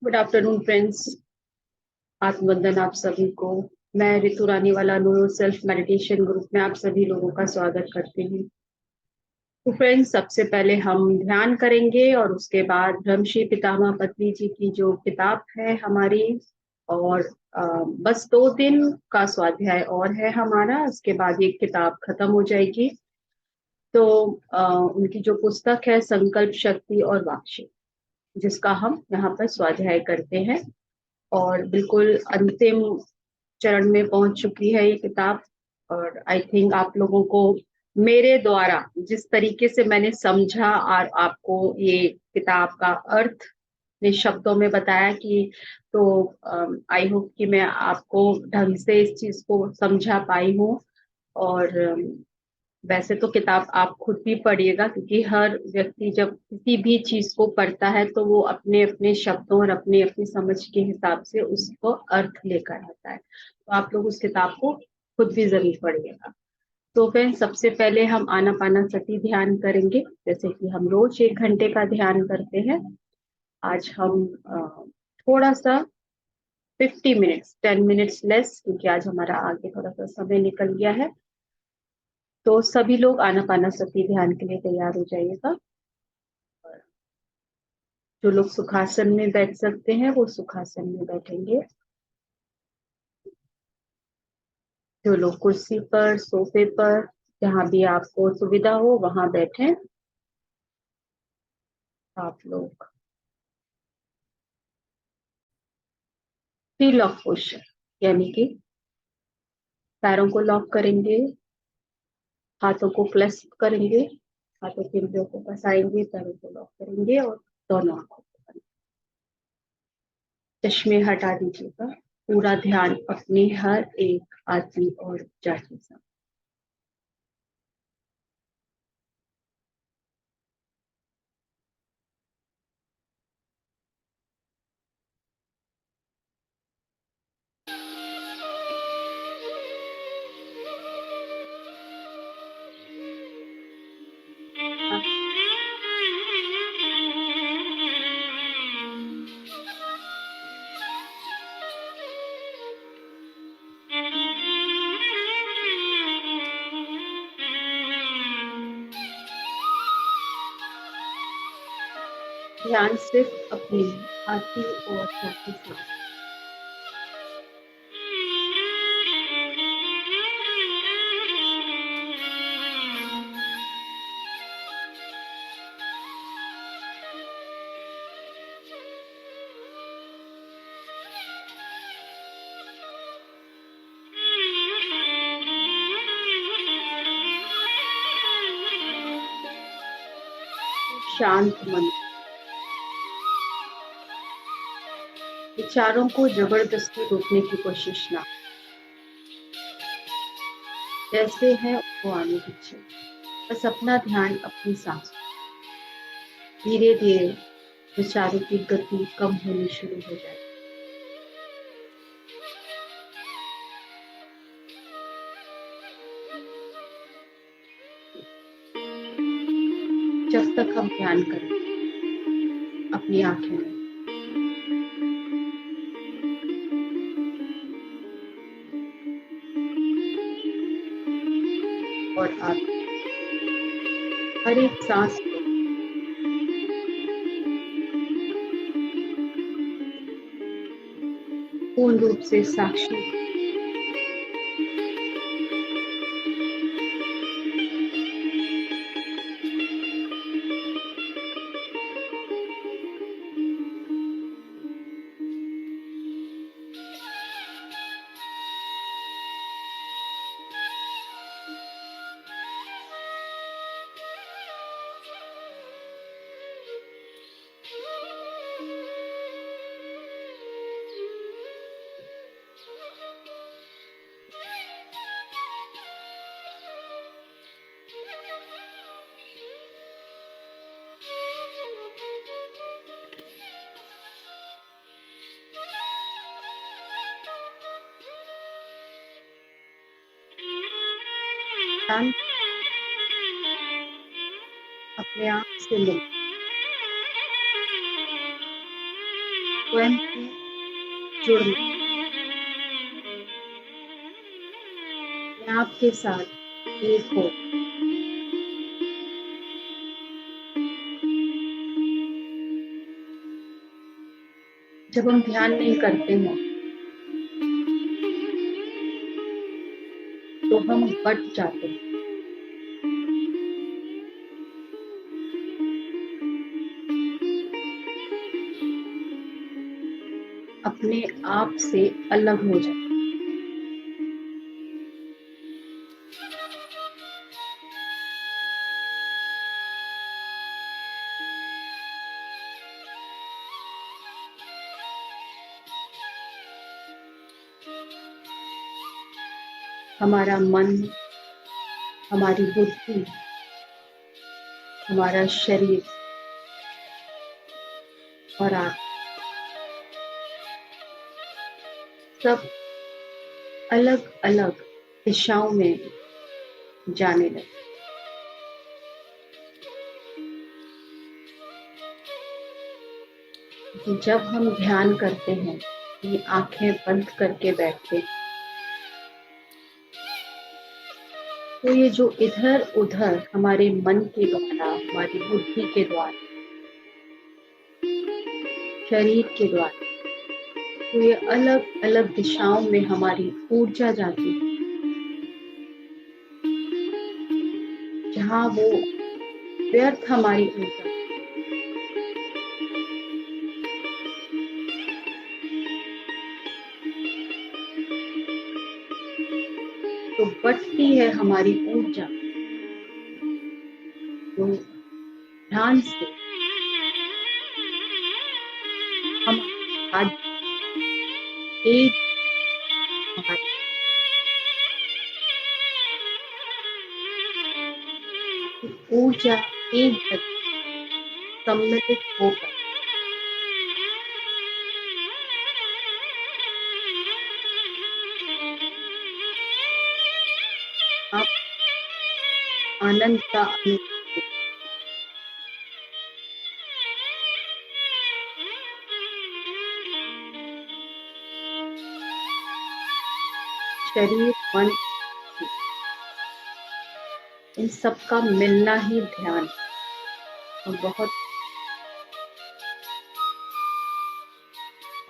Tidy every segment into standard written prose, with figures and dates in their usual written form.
Good afternoon friends. आत्मवंदन आप सभी को। मैं ऋतु रानी वाला नो सेल्फ मेडिटेशन ग्रुप में आप सभी लोगों का स्वागत करती हूँ। तो फ्रेंड्स, सबसे पहले हम ध्यान करेंगे और उसके बाद ब्रह्मश्री पितामह पत्नी जी की जो किताब है हमारी, और बस 2 दिन का स्वाध्याय और है हमारा, उसके बाद ये किताब खत्म हो जाएगी। तो उनकी जो पुस्तक है संकल्प शक्ति और वाक्शक्ति, जिसका हम यहाँ पर स्वाध्याय करते हैं, और बिल्कुल अंतिम चरण में पहुंच चुकी है ये किताब। और आई थिंक आप लोगों को मेरे द्वारा जिस तरीके से मैंने समझा और आपको ये किताब का अर्थ ने शब्दों में बताया कि, तो आई होप कि मैं आपको ढंग से इस चीज को समझा पाई हूँ। और वैसे तो किताब आप खुद भी पढ़िएगा, क्योंकि हर व्यक्ति जब किसी भी चीज को पढ़ता है तो वो अपने अपने शब्दों और अपनी अपनी समझ के हिसाब से उसको अर्थ लेकर आता है। तो आप लोग उस किताब को खुद भी जरूर पढ़िएगा। तो फ्रेंड्स, सबसे पहले हम आनापानासति ध्यान करेंगे, जैसे कि हम रोज 1 घंटे का ध्यान करते हैं। आज हम थोड़ा सा 50 मिनट्स, 10 मिनट्स लेस, क्योंकि आज हमारा आगे थोड़ा सा समय निकल गया है। तो सभी लोग आनापानासति ध्यान के लिए तैयार हो जाइएगा। जो लोग सुखासन में बैठ सकते हैं वो सुखासन में बैठेंगे। जो लोग कुर्सी पर, सोफे पर, जहां भी आपको सुविधा हो वहां बैठें आप लोग। फ्री लॉक पोस्चर, यानी कि पैरों को लॉक करेंगे, हाथों को क्लैस्प करेंगे, हाथों के इंद्रियों को फंसाएंगे, पैरों को लॉक करेंगे और दोनों आंखों को बंद। चश्मे हटा दीजिएगा। पूरा ध्यान अपनी हर एक आदमी और जाति से। ध्यान सिर्फ अपनी आती और जाती सांस। शांत मन। विचारों को जबरदस्ती रोकने की कोशिश ना, जैसे है वो आने दीजिए। बस अपना ध्यान अपनी सांस। धीरे धीरे विचारों की गति कम होनी शुरू हो जाए। जब तक हम ध्यान करें अपनी आंखें में, और आप हर एक सांस को पूर्ण रूप से साक्षी। ध्यान अपने आप से मिल। स्वयं से जुड़ना, आपके साथ एक हो। जब हम ध्यान नहीं करते हैं तो हम बट जाते हैं, अपने आप से अलग हो जाते। हमारा मन, हमारी बुद्धि, हमारा शरीर और आत्मा सब अलग अलग दिशाओं में जाने लगे। जब हम ध्यान करते हैं, ये आंखें बंद करके बैठते हैं, तो ये जो इधर उधर हमारे मन के द्वारा, हमारी बुद्धि के द्वारा, शरीर के द्वारा, तो ये अलग अलग दिशाओं में हमारी ऊर्जा जाती है, जहाँ वो व्यर्थ हमारी ऊर्जा, तो बढ़ती है हमारी ऊर्जा, तो ध्यान से हम आज एक हमारी ऊर्जा एक जगह सम्मिलित होकर आप आनंद का अनुभव, शरीर, मन, इन सब का मिलना ही ध्यान। और बहुत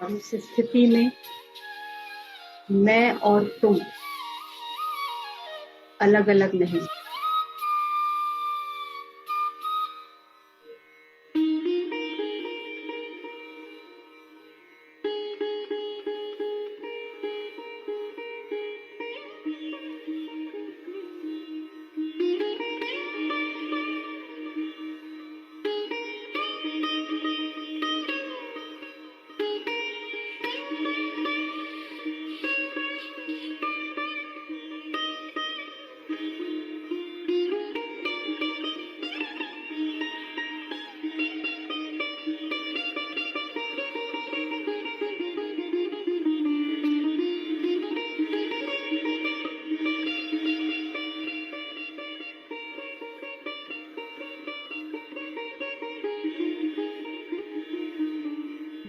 और उस स्थिति में मैं और तुम अलग अलग नहीं,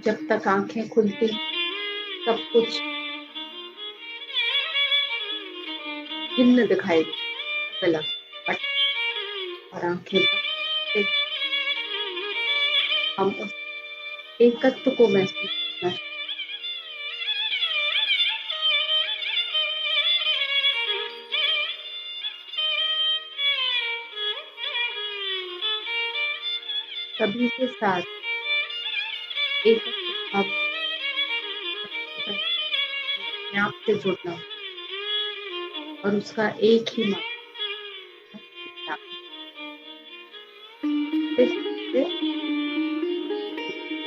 जब तक आंखें खुलती सब कुछ भिन्न दिखाई अलग, और आंखें बंद, हम उस एकत्व को महसूस करना, सभी के साथ एकत्व भाव अपने आप से जुड़ना और उसका एक ही मात्र,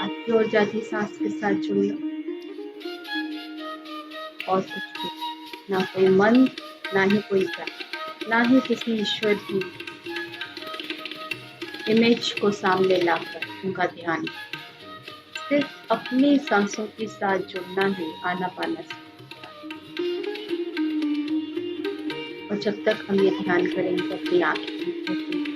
आती और जाती सांस के साथ जुड़ना, और कुछ भी, ना कोई मन, ना ही कोई प्राण, ना ही किसी ईश्वर की इमेज को सामने लाकर उनका ध्यान, सिर्फ अपनी सांसों के साथ जुड़ना ही आनापाना से। और जब तक हम ये ध्यान करेंगे अपनी आंखें खोलेंगे,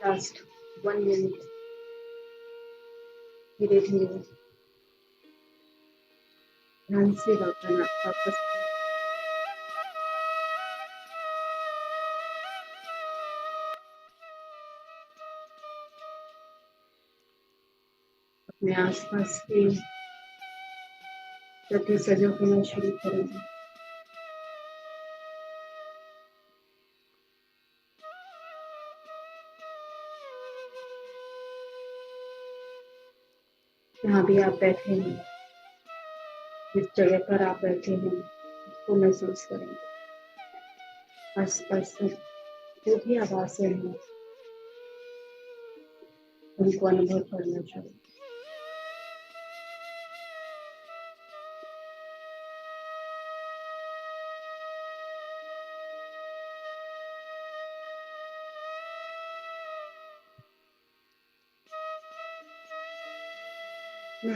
लास्ट 1 मिनट। धीरे धीरे ध्यान से वापस अपने आसपास के प्रति सजग होना शुरू करेंगे। जहाँ भी आप बैठे हैं, जिस जगह पर आप बैठे हैं, उसको महसूस करेंगे। आसपास से जो भी आवाजें हैं, उनको अनुभव करना चाहिए।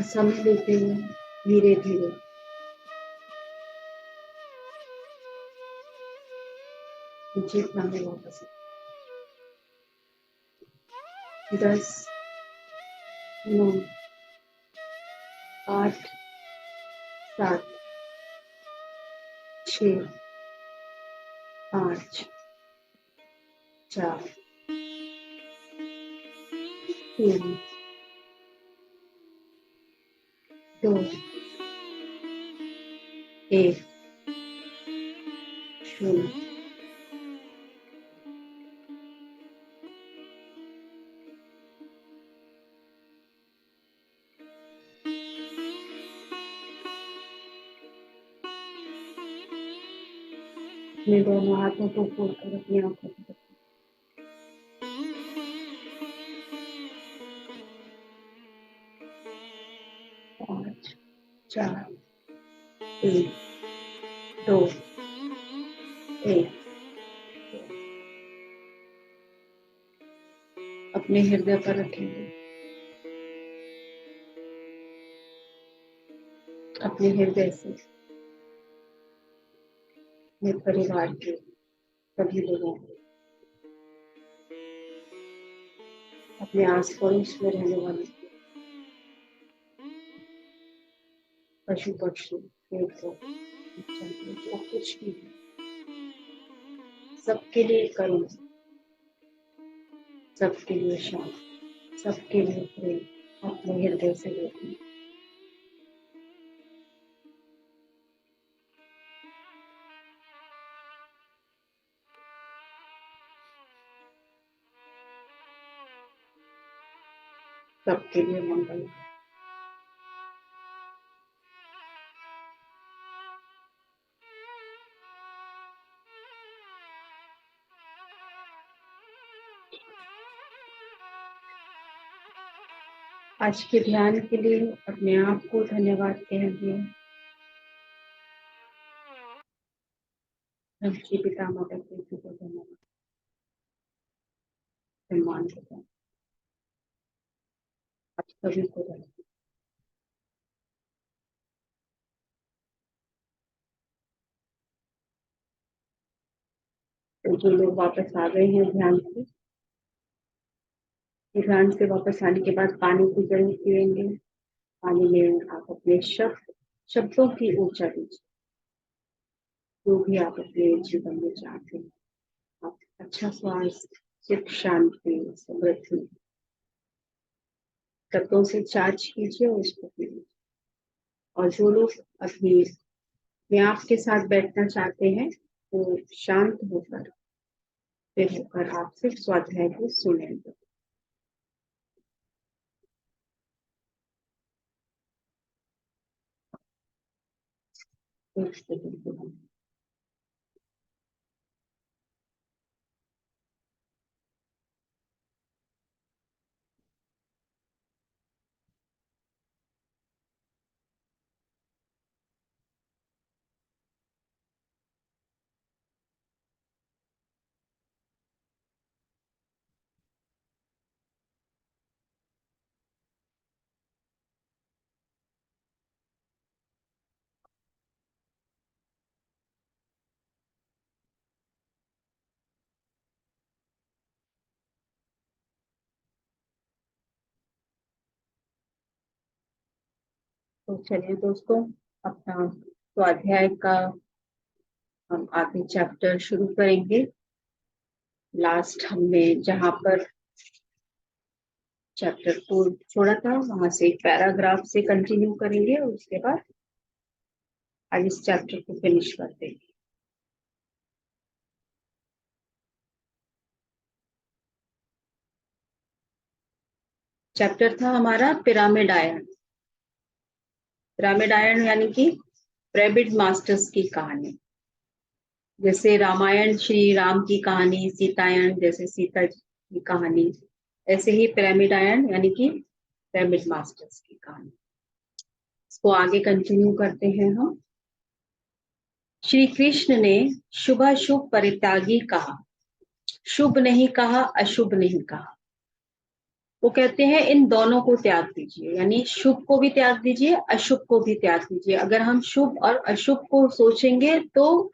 समय लेते हुए धीरे धीरे चेतना में वापस 10, 9, 8, 7, 6, 5, 4, 3, 2, 1, 0। अपने दोनों हाथों को खोलकर अपनी आंखों को 5, 4, 3, 2, 1। अपने हृदय पर रखेंगे। अपने हृदय से अपने परिवार के सभी लोगों को, अपने आस पड़ोस में रहने वाले पशु पक्षी, पेड़ पौधे, जो कुछ भी है, सबके लिए करुणा, सबके लिए शांति, सबके लिए प्रेम अपने हृदय से देते हैं। सबके लिए मंगल। आज के ध्यान के लिए अपने आप को धन्यवाद कहेंगे। धरती पिता माता पृथ्वी को धन्यवाद, सम्मान करता हूँ। आप सभी को धन्यवाद। तो जो लोग वापस आ गए हैं ध्यान से वापस आने के बाद पानी की जरूर पिएंगे। पानी में आप अपने शब्दों की ऊर्जा दीजिए। जो भी आप अपने जीवन में चाहते हैं, आप अच्छा स्वास्थ्य, सुख, शांति, समृद्धि, शब्दों से चार्ज कीजिए और उसको पीजिए। और जो लोग अपनी में आपके साथ बैठना चाहते हैं, वो शांत होकर स्थिर होकर आपसे स्वाध्याय को सुनेंगे। एक सेकंड। तो चलिए दोस्तों, अपना स्वाध्याय का हम आगे चैप्टर शुरू करेंगे। लास्ट हमने जहां पर चैप्टर 4 छोड़ा था वहां से एक पैराग्राफ से कंटिन्यू करेंगे और उसके बाद आज इस चैप्टर को फिनिश कर देंगे। चैप्टर था हमारा पिरामिड आयन। पिरामिड आयन यानी कि पिरामिड मास्टर्स की कहानी। जैसे रामायण श्री राम की कहानी, सीतायन जैसे सीता की कहानी, ऐसे ही पिरामिड आयन यानी कि पिरामिड मास्टर्स की कहानी। इसको आगे कंटिन्यू करते हैं हम। श्री कृष्ण ने शुभाशुभ परित्यागी कहा, शुभ नहीं कहा, अशुभ नहीं कहा। वो कहते हैं इन दोनों को त्याग दीजिए, यानी शुभ को भी त्याग दीजिए, अशुभ को भी त्याग दीजिए। अगर हम शुभ और अशुभ को सोचेंगे तो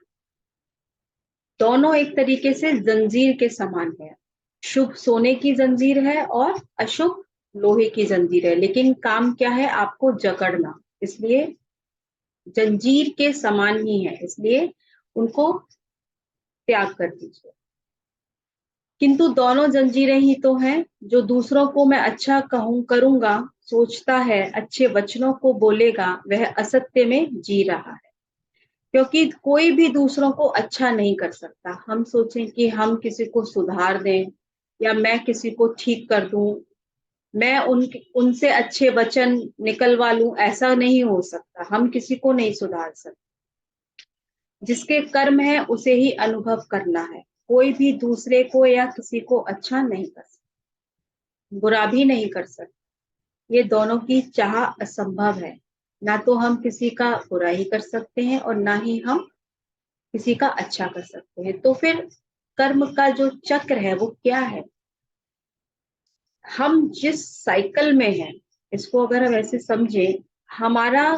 दोनों एक तरीके से जंजीर के समान है। शुभ सोने की जंजीर है और अशुभ लोहे की जंजीर है, लेकिन काम क्या है, आपको जकड़ना। इसलिए जंजीर के समान ही है, इसलिए उनको त्याग कर दीजिए। किंतु दोनों जंजीरें ही तो हैं। जो दूसरों को मैं अच्छा कहूं करूंगा सोचता है, अच्छे वचनों को बोलेगा, वह असत्य में जी रहा है। क्योंकि कोई भी दूसरों को अच्छा नहीं कर सकता। हम सोचें कि हम किसी को सुधार दें या मैं किसी को ठीक कर दूं, मैं उनसे अच्छे वचन निकलवा लूं, ऐसा नहीं हो सकता। हम किसी को नहीं सुधार सकते। जिसके कर्म है उसे ही अनुभव करना है। कोई भी दूसरे को या किसी को अच्छा नहीं कर सकता, बुरा भी नहीं कर सकता। ये दोनों की चाह असंभव है। ना तो हम किसी का बुरा ही कर सकते हैं और ना ही हम किसी का अच्छा कर सकते हैं। तो फिर कर्म का जो चक्र है वो क्या है? हम जिस साइकिल में हैं, इसको अगर हम ऐसे समझे, हमारा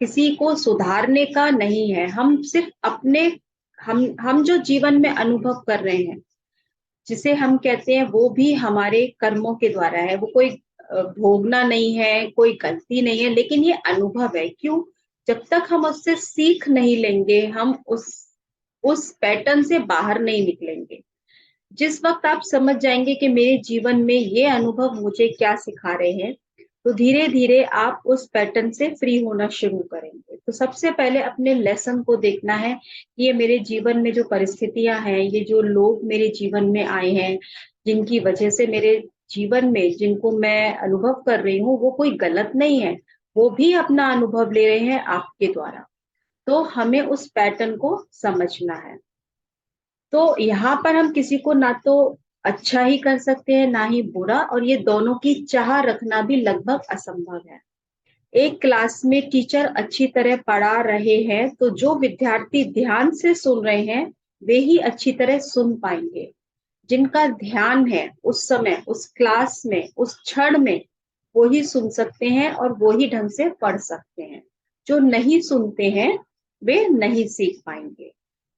किसी को सुधारने का नहीं है। हम सिर्फ अपने हम जो जीवन में अनुभव कर रहे हैं, जिसे हम कहते हैं, वो भी हमारे कर्मों के द्वारा है। वो कोई भोगना नहीं है, कोई गलती नहीं है, लेकिन ये अनुभव है। क्यों? जब तक हम उससे सीख नहीं लेंगे, हम उस पैटर्न से बाहर नहीं निकलेंगे। जिस वक्त आप समझ जाएंगे कि मेरे जीवन में ये अनुभव मुझे क्या सिखा रहे हैं, तो धीरे धीरे आप उस पैटर्न से फ्री होना शुरू करेंगे। तो सबसे पहले अपने लेसन को देखना है कि ये मेरे जीवन में जो परिस्थितियां हैं, ये जो लोग मेरे जीवन में आए हैं, जिनकी वजह से मेरे जीवन में जिनको मैं अनुभव कर रही हूँ, वो कोई गलत नहीं है। वो भी अपना अनुभव ले रहे हैं आपके द्वारा। तो हमें उस पैटर्न को समझना है। तो यहाँ पर हम किसी को ना तो अच्छा ही कर सकते हैं, ना ही बुरा, और ये दोनों की चाह रखना भी लगभग असंभव है। एक क्लास में टीचर अच्छी तरह पढ़ा रहे हैं तो जो विद्यार्थी ध्यान से सुन रहे हैं वे ही अच्छी तरह सुन पाएंगे। जिनका ध्यान है उस समय, उस क्लास में, उस क्षण में, वो ही सुन सकते हैं और वो ही ढंग से पढ़ सकते हैं। जो नहीं सुनते हैं वे नहीं सीख पाएंगे।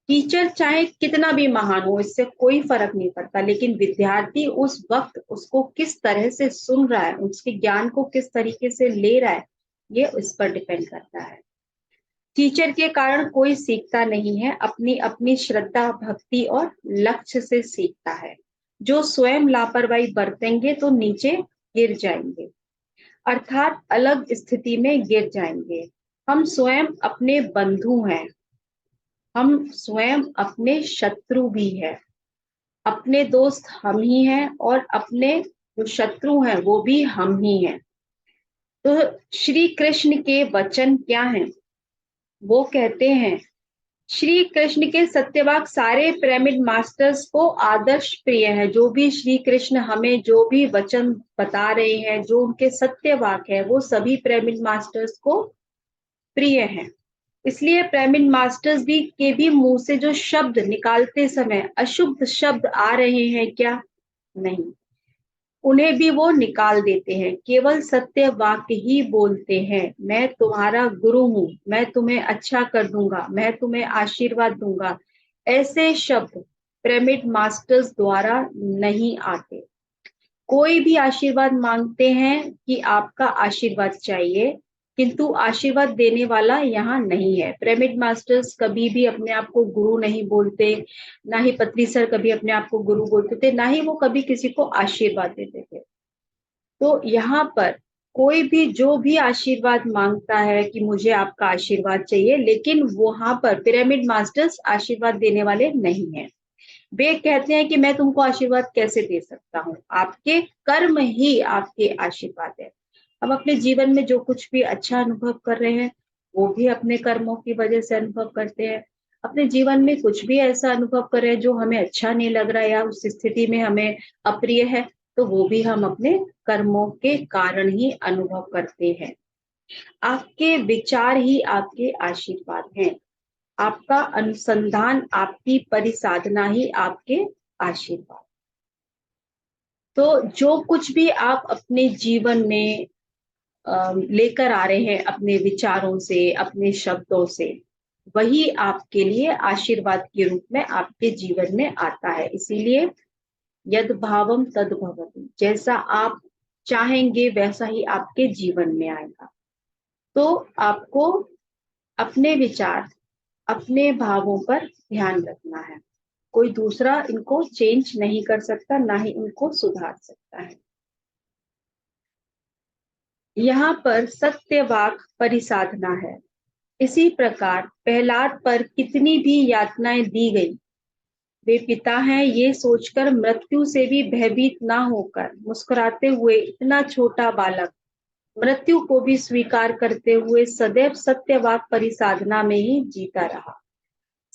टीचर चाहे कितना भी महान हो, इससे कोई फर्क नहीं पड़ता, लेकिन विद्यार्थी उस वक्त उसको किस तरह से सुन रहा है, उसके ज्ञान को किस तरीके से ले रहा है, ये उस पर डिपेंड करता है। टीचर के कारण कोई सीखता नहीं है, अपनी अपनी श्रद्धा, भक्ति और लक्ष्य से सीखता है। जो स्वयं लापरवाही बरतेंगे तो नीचे गिर जाएंगे, अर्थात अलग स्थिति में गिर जाएंगे। हम स्वयं अपने बंधु हैं, हम स्वयं अपने शत्रु भी हैं। अपने दोस्त हम ही हैं और अपने जो शत्रु हैं वो भी हम ही हैं। तो श्री कृष्ण के वचन क्या हैं? वो कहते हैं, श्री कृष्ण के सत्यवाक सारे पिरामिड मास्टर्स को आदर्श प्रिय है। जो भी श्री कृष्ण हमें जो भी वचन बता रहे हैं, जो उनके सत्यवाक है, वो सभी पिरामिड मास्टर्स को प्रिय हैं। इसलिए पिरामिड मास्टर्स भी के भी मुंह से जो शब्द निकालते समय अशुद्ध शब्द आ रहे हैं क्या? नहीं, उन्हें भी वो निकाल देते हैं। केवल सत्य वाक्य ही बोलते हैं। मैं तुम्हारा गुरु हूं, मैं तुम्हें अच्छा कर दूंगा, मैं तुम्हें आशीर्वाद दूंगा। ऐसे शब्द पिरामिड मास्टर्स द्वारा नहीं आते। कोई भी आशीर्वाद मांगते हैं कि आपका आशीर्वाद चाहिए, किंतु आशीर्वाद देने वाला यहाँ नहीं है। पिरामिड मास्टर्स कभी भी अपने आप को गुरु नहीं बोलते, ना ही पत्री सर कभी अपने आप को गुरु बोलते थे, ना ही वो कभी किसी को आशीर्वाद देते थे। तो यहाँ पर कोई भी जो भी आशीर्वाद मांगता है कि मुझे आपका आशीर्वाद चाहिए, लेकिन वहां पर पिरामिड मास्टर्स आशीर्वाद देने वाले नहीं है। वे कहते हैं कि मैं तुमको आशीर्वाद कैसे दे सकता हूँ, आपके कर्म ही आपके आशीर्वाद है। हम अपने जीवन में जो कुछ भी अच्छा अनुभव कर रहे हैं वो भी अपने कर्मों की वजह से अनुभव करते हैं। अपने जीवन में कुछ भी ऐसा अनुभव कर रहे हैं जो हमें अच्छा नहीं लग रहा है या उस स्थिति में हमें अप्रिय है, तो वो भी हम अपने कर्मों के कारण ही अनुभव करते हैं। आपके विचार ही आपके आशीर्वाद हैं। आपका अनुसंधान, आपकी परिसाधना ही आपके आशीर्वाद। तो जो कुछ भी आप अपने जीवन में लेकर आ रहे हैं अपने विचारों से, अपने शब्दों से, वही आपके लिए आशीर्वाद के रूप में आपके जीवन में आता है। इसीलिए यद भावम तद भवति, जैसा आप चाहेंगे वैसा ही आपके जीवन में आएगा। तो आपको अपने विचार, अपने भावों पर ध्यान रखना है। कोई दूसरा इनको चेंज नहीं कर सकता, ना ही इनको सुधार सकता है। यहाँ पर सत्यवाक परिसाधना है। इसी प्रकार प्रहलाद पर कितनी भी यातनाएं दी गई, वे पिता हैं ये सोचकर मृत्यु से भी भयभीत ना होकर मुस्कुराते हुए इतना छोटा बालक मृत्यु को भी स्वीकार करते हुए सदैव सत्यवाक परिसाधना में ही जीता रहा।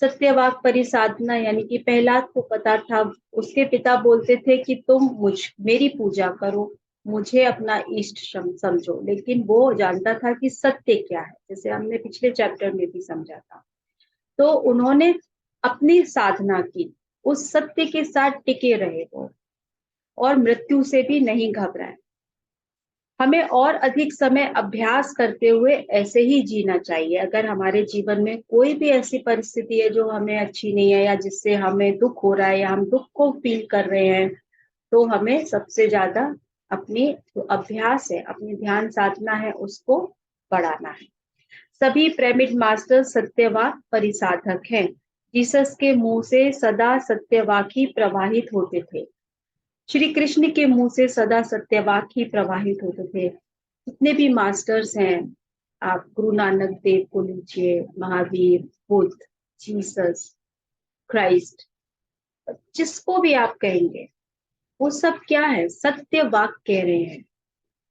सत्यवाक परिसाधना यानी कि प्रहलाद को पता था, उसके पिता बोलते थे कि तुम मेरी पूजा करो, मुझे अपना इष्ट समझो, लेकिन वो जानता था कि सत्य क्या है, जैसे हमने पिछले चैप्टर में भी समझा था। तो उन्होंने अपनी साधना की, उस सत्य के साथ टिके रहे वो, और मृत्यु से भी नहीं घबराए। हमें और अधिक समय अभ्यास करते हुए ऐसे ही जीना चाहिए। अगर हमारे जीवन में कोई भी ऐसी परिस्थिति है जो हमें अच्छी नहीं है, या जिससे हमें दुख हो रहा है, या हम दुख को फील कर रहे हैं, तो हमें सबसे ज्यादा अपनी जो अभ्यास है, अपनी ध्यान साधना है, उसको बढ़ाना है। सभी पिरामिड मास्टर सत्यवाक परिसाधक हैं। जीसस के मुंह से सदा सत्यवाक ही प्रवाहित होते थे। श्री कृष्ण के मुंह से सदा सत्यवाक ही प्रवाहित होते थे। जितने भी मास्टर्स हैं, आप गुरु नानक देव को लीजिए, महावीर, बुद्ध, जीसस क्राइस्ट, जिसको भी आप कहेंगे, वो सब क्या है, सत्य वाक कह रहे हैं।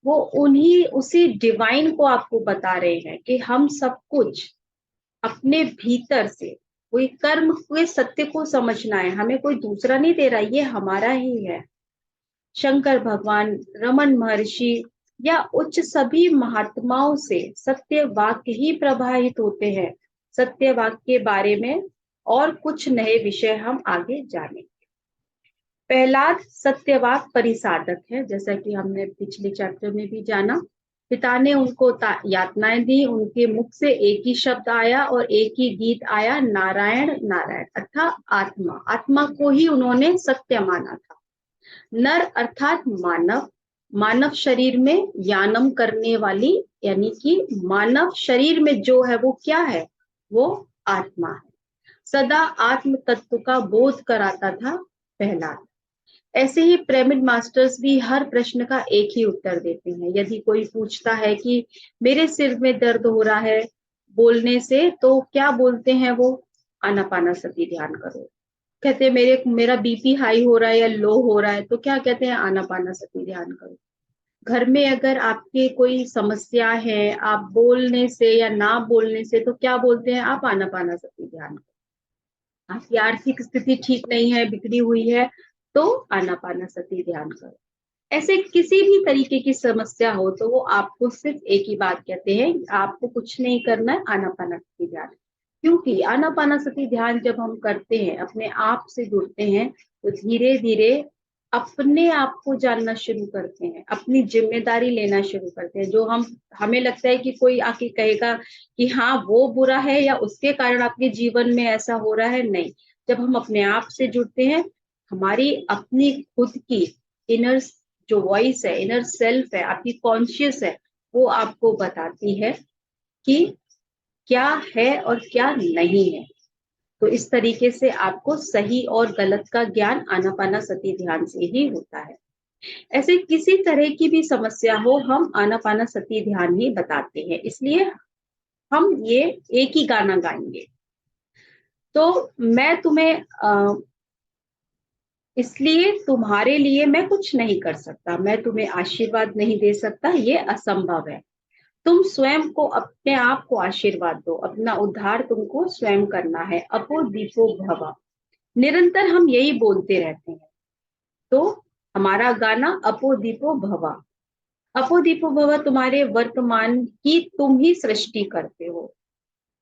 वो उन्हीं उसी डिवाइन को आपको बता रहे हैं कि हम सब कुछ अपने भीतर से, कोई कर्म के सत्य को समझना है, हमें कोई दूसरा नहीं दे रहा, ये हमारा ही है। शंकर भगवान, रमन महर्षि या उच्च सभी महात्माओं से सत्य वाक्य ही प्रभावित होते हैं। सत्य वाक्य के बारे में और कुछ नए विषय हम आगे जानेंगे। प्रहलाद सत्यवाक परिसाधक है, जैसा कि हमने पिछले चैप्टर में भी जाना। पिता ने उनको यातनाएं दी, उनके मुख से एक ही शब्द आया और एक ही गीत आया, नारायण नारायण, अर्थात आत्मा। आत्मा को ही उन्होंने सत्य माना था। नर अर्थात मानव, मानव शरीर में यानम करने वाली, यानी कि मानव शरीर में जो है वो क्या है, वो आत्मा है। सदा आत्म तत्व का बोध कराता था प्रहलाद। ऐसे ही पिरामिड मास्टर्स भी हर प्रश्न का एक ही उत्तर देते हैं। यदि कोई पूछता है कि मेरे सिर में दर्द हो रहा है बोलने से, तो क्या बोलते हैं वो, आनापानासति ध्यान करो। कहते हैं मेरा बीपी हाई हो रहा है या लो हो रहा है, तो क्या कहते हैं, आनापानासति ध्यान करो। घर में अगर आपके कोई समस्या है, आप बोलने से या ना बोलने से, तो क्या बोलते हैं, आप आनापानासति ध्यान करो। आपकी आर्थिक स्थिति ठीक नहीं है, बिगड़ी हुई है, तो आनापानासति ध्यान करो। ऐसे किसी भी तरीके की समस्या हो तो वो आपको सिर्फ एक ही बात कहते हैं, आपको कुछ नहीं करना है, आनापानासति ध्यान। क्योंकि आनापानासति ध्यान जब हम करते हैं, अपने आप से जुड़ते हैं, तो धीरे धीरे अपने आप को जानना शुरू करते हैं, अपनी जिम्मेदारी लेना शुरू करते हैं। जो हमें लगता है कि कोई आके कहेगा कि हाँ वो बुरा है या उसके कारण आपके जीवन में ऐसा हो रहा है, नहीं। जब हम अपने आप से जुड़ते हैं, हमारी अपनी खुद की इनर जो वॉइस है, इनर सेल्फ है, आपकी कॉन्शियस है, वो आपको बताती है कि क्या है और क्या नहीं है। तो इस तरीके से आपको सही और गलत का ज्ञान आनापानासती ध्यान से ही होता है। ऐसे किसी तरह की भी समस्या हो, हम आनापानासती ध्यान ही बताते हैं, इसलिए हम ये एक ही गाना गाएंगे। तो मैं तुम्हें इसलिए तुम्हारे लिए मैं कुछ नहीं कर सकता, मैं तुम्हें आशीर्वाद नहीं दे सकता, ये असंभव है। तुम स्वयं को, अपने आप को आशीर्वाद दो, अपना उद्धार तुमको स्वयं करना है। अपो दीपो भव, निरंतर हम यही बोलते रहते हैं। तो हमारा गाना अपो दीपो भव, अपो दीपो भव, तुम्हारे वर्तमान की तुम ही सृष्टि करते हो।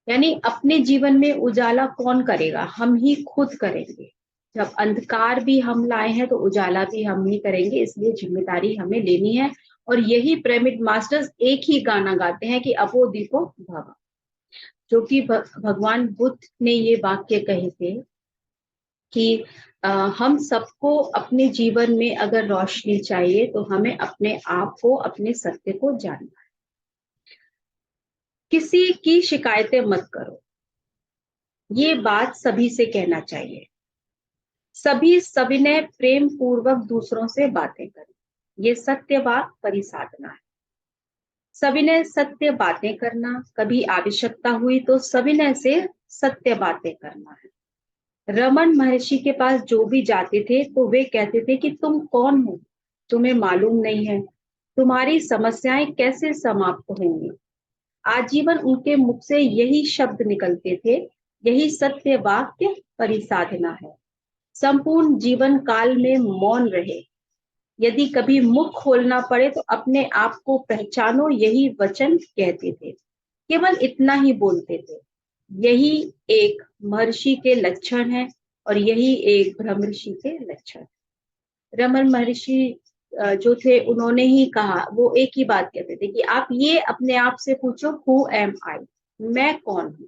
यानी अपने जीवन में उजाला कौन करेगा? हम ही खुद करेंगे। जब अंधकार भी हम लाए हैं तो उजाला भी हम ही करेंगे, इसलिए जिम्मेदारी हमें लेनी है। और यही पिरामिड मास्टर्स एक ही गाना गाते हैं कि अपो दीपो भव, जो कि भगवान बुद्ध ने ये वाक्य कहे थे कि हम सबको अपने जीवन में अगर रोशनी चाहिए तो हमें अपने आप को, अपने सत्य को जानना है। किसी की शिकायतें मत करो, ये बात सभी से कहना चाहिए। सभी सविनय प्रेम पूर्वक दूसरों से बातें करें, ये सत्यवाक परिसाधना है। सविनय सत्य बातें करना, कभी आवश्यकता हुई तो सविनय से सत्य बातें करना है। रमन महर्षि के पास जो भी जाते थे तो वे कहते थे कि तुम कौन हो, तुम्हें मालूम नहीं है, तुम्हारी समस्याएं कैसे समाप्त होंगी। आजीवन उनके मुख से यही शब्द निकलते थे, यही सत्य वाक्य परिसाधना है। संपूर्ण जीवन काल में मौन रहे, यदि कभी मुख खोलना पड़े तो अपने आप को पहचानो, यही वचन कहते थे। केवल इतना ही बोलते थे। यही एक महर्षि के लक्षण है और यही एक ब्रह्मर्षि के लक्षण। रमन महर्षि जो थे उन्होंने ही कहा, वो एक ही बात कहते थे कि आप ये अपने आप से पूछो, हु एम आई, मैं कौन हूँ।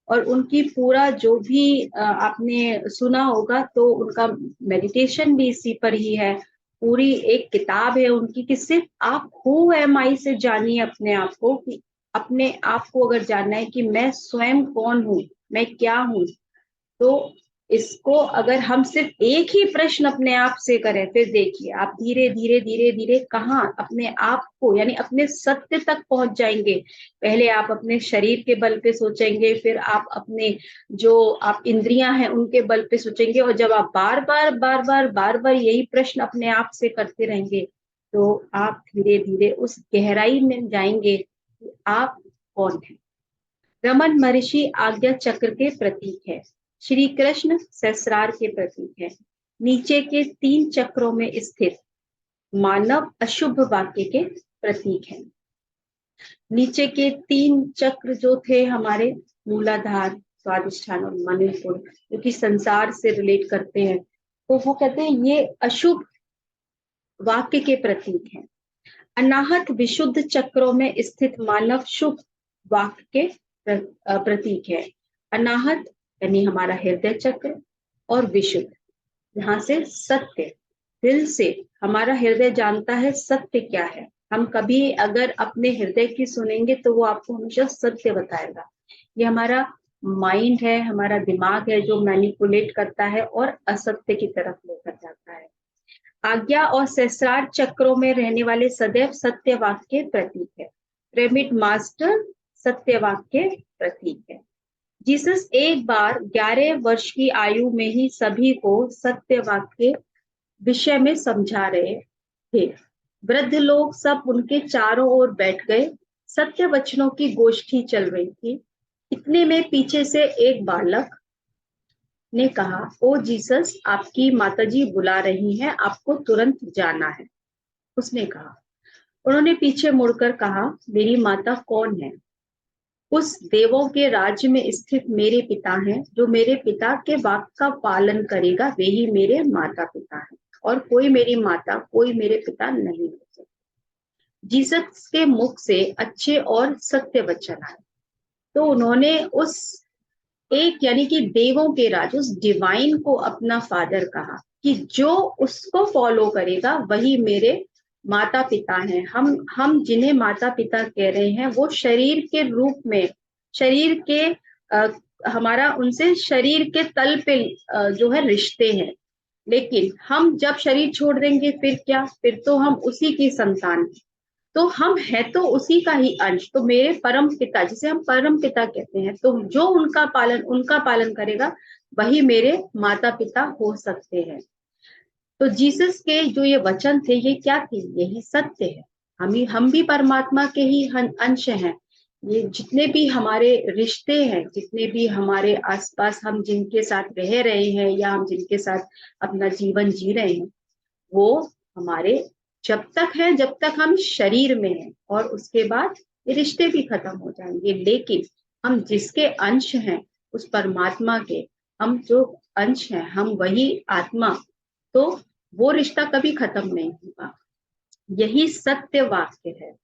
और उनकी पूरा जो भी आपने सुना होगा तो उनका मेडिटेशन भी इसी पर ही है। पूरी एक किताब है उनकी कि सिर्फ आप हु एम आई से जानिए अपने आप को, कि अपने आप को अगर जानना है कि मैं स्वयं कौन हूँ, मैं क्या हूँ, तो इसको अगर हम सिर्फ एक ही प्रश्न अपने आप से करें, फिर देखिए आप धीरे धीरे धीरे धीरे कहाँ अपने आप को, यानी अपने सत्य तक पहुंच जाएंगे। पहले आप अपने शरीर के बल पे सोचेंगे, फिर आप अपने जो आप इंद्रियां हैं उनके बल पे सोचेंगे, और जब आप बार बार बार बार बार बार यही प्रश्न अपने आप से करते रहेंगे तो आप धीरे धीरे उस गहराई में जाएंगे कि आप कौन है। रमन महर्षि आज्ञा चक्र के प्रतीक है, श्री कृष्ण सहस्रार के प्रतीक है, नीचे के 3 चक्रों में स्थित मानव अशुभ वाक्य के प्रतीक है। नीचे के 3 चक्र जो थे हमारे, मूलाधार, स्वादिष्ठान और मणिपुर, जो कि संसार से रिलेट करते हैं, तो वो कहते हैं ये अशुभ वाक्य के प्रतीक हैं। अनाहत विशुद्ध चक्रों में स्थित मानव शुभ वाक्य के प्रतीक है। अनाहत यानी हमारा हृदय चक्र, और विशुद्ध यहाँ से सत्य, दिल से हमारा हृदय जानता है सत्य क्या है। हम कभी अगर अपने हृदय की सुनेंगे तो वो आपको हमेशा सत्य बताएगा। ये हमारा माइंड है, हमारा दिमाग है जो मैनिपुलेट करता है और असत्य की तरफ लेकर जाता है। आज्ञा और सहस्रार चक्रों में रहने वाले सदैव सत्यवाक के प्रतीक है। पिरामिड मास्टर सत्यवाक के प्रतीक है। जीसस एक बार 11 वर्ष की आयु में ही सभी को सत्यवाक के विषय में समझा रहे थे। वृद्ध लोग सब उनके चारों ओर बैठ गए, सत्य वचनों की गोष्ठी चल रही थी। इतने में पीछे से एक बालक ने कहा, ओ जीसस, आपकी माताजी बुला रही हैं, आपको तुरंत जाना है। उसने कहा। उन्होंने पीछे मुड़कर कहा, मेरी माता कौन है? उस देवों के राज्य में स्थित मेरे पिता हैं, जो मेरे पिता के वाक्य का पालन करेगा वे ही मेरे माता पिता हैं, और कोई मेरी माता, कोई मेरे पिता नहीं हो सकता। जीसस के मुख से अच्छे और सत्य वचन आए, तो उन्होंने उस एक यानी कि देवों के राज, उस डिवाइन को अपना फादर कहा कि जो उसको फॉलो करेगा वही मेरे माता पिता हैं, हम जिन्हें माता पिता कह रहे हैं वो शरीर के रूप में, शरीर के हमारा उनसे शरीर के तल पे जो है रिश्ते हैं। लेकिन हम जब शरीर छोड़ देंगे फिर क्या, फिर तो हम उसी की संतान हैं। तो हम है तो उसी का ही अंश। तो मेरे परम पिता, जिसे हम परम पिता कहते हैं, तो जो उनका पालन करेगा वही मेरे माता पिता हो सकते हैं। तो जीसस के जो ये वचन थे ये क्या थे, यही सत्य है। हम भी परमात्मा के ही अंश हैं। ये जितने भी हमारे रिश्ते हैं, जितने भी हमारे आसपास हम जिनके साथ रह रहे हैं या हम जिनके साथ अपना जीवन जी रहे हैं, वो हमारे जब तक है, जब तक हम शरीर में हैं, और उसके बाद ये रिश्ते भी खत्म हो जाएंगे। लेकिन हम जिसके अंश हैं, उस परमात्मा के हम जो अंश हैं, हम वही आत्मा, तो वो रिश्ता कभी खत्म नहीं होगा। यही सत्य वाक्य है।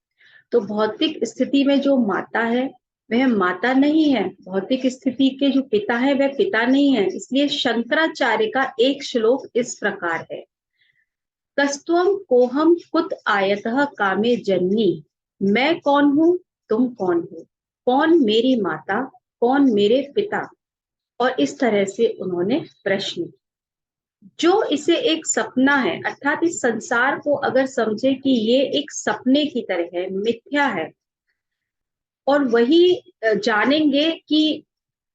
तो भौतिक स्थिति में जो माता है वह माता नहीं है, भौतिक स्थिति के जो पिता है वह पिता नहीं है। इसलिए शंकराचार्य का एक श्लोक इस प्रकार है, कस्त्वं कोहम कुत आयतः कामे जननी। मैं कौन हूं, तुम कौन हो, कौन मेरी माता, कौन मेरे पिता। और इस तरह से उन्होंने प्रश्न, जो इसे एक सपना है, अर्थात इस संसार को अगर समझे कि ये एक सपने की तरह है, मिथ्या है, और वही जानेंगे कि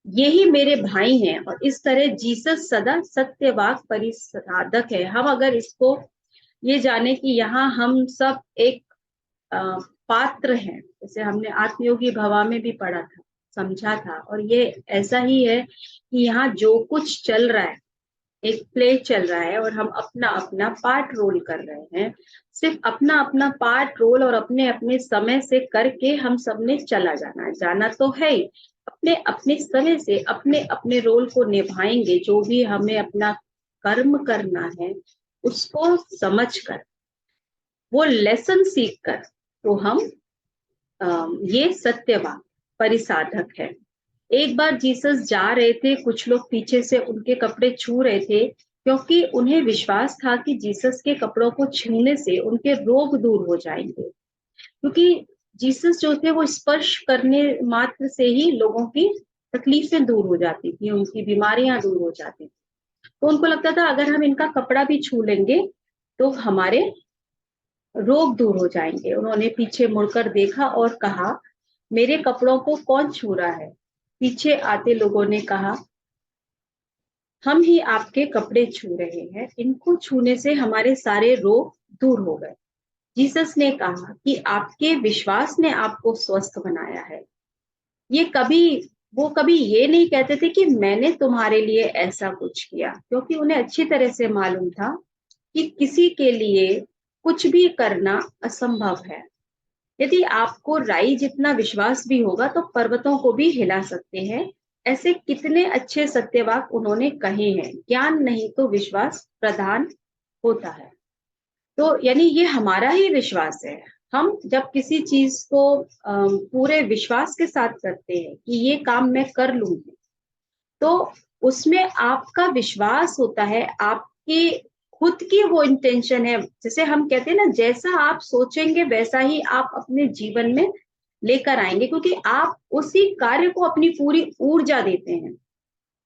यही मेरे भाई हैं, और इस तरह जीसस सदा सत्यवाक परिसाधक है। हम अगर इसको ये जाने कि यहाँ हम सब एक पात्र हैं, जैसे हमने आत्मयोगी भवा में भी पढ़ा था, समझा था, और ये ऐसा ही है कि यहाँ जो कुछ चल रहा है, एक प्ले चल रहा है और हम अपना अपना पार्ट रोल कर रहे हैं। सिर्फ अपना अपना पार्ट रोल और अपने अपने समय से करके हम सबने चला जाना है, जाना तो है ही। अपने अपने समय से अपने अपने रोल को निभाएंगे, जो भी हमें अपना कर्म करना है उसको समझकर, वो लेसन सीख कर, तो हम ये सत्यवान परिसाधक है। एक बार जीसस जा रहे थे, कुछ लोग पीछे से उनके कपड़े छू रहे थे, क्योंकि उन्हें विश्वास था कि जीसस के कपड़ों को छूने से उनके रोग दूर हो जाएंगे। क्योंकि जीसस जो थे वो स्पर्श करने मात्र से ही लोगों की तकलीफें दूर हो जाती थी, उनकी बीमारियां दूर हो जाती थी। तो उनको लगता था अगर हम इनका कपड़ा भी छू लेंगे तो हमारे रोग दूर हो जाएंगे। उन्होंने पीछे मुड़कर देखा और कहा, मेरे कपड़ों को कौन छू रहा है। पीछे आते लोगों ने कहा, हम ही आपके कपड़े छू रहे हैं, इनको छूने से हमारे सारे रोग दूर हो गए। जीसस ने कहा कि आपके विश्वास ने आपको स्वस्थ बनाया है। ये कभी वो कभी ये नहीं कहते थे कि मैंने तुम्हारे लिए ऐसा कुछ किया, क्योंकि उन्हें अच्छी तरह से मालूम था कि किसी के लिए कुछ भी करना असंभव है। यदि आपको राई जितना विश्वास भी होगा तो पर्वतों को भी हिला सकते हैं। ऐसे कितने अच्छे सत्यवाक उन्होंने कहे हैं, ज्ञान नहीं तो विश्वास प्रधान होता है। तो यानी ये हमारा ही विश्वास है। हम जब किसी चीज को पूरे विश्वास के साथ करते हैं कि ये काम मैं कर लूंगी, तो उसमें आपका विश्वास होता है, आपकी खुद की वो इंटेंशन है। जैसे हम कहते हैं ना, जैसा आप सोचेंगे वैसा ही आप अपने जीवन में लेकर आएंगे, क्योंकि आप उसी कार्य को अपनी पूरी ऊर्जा देते हैं।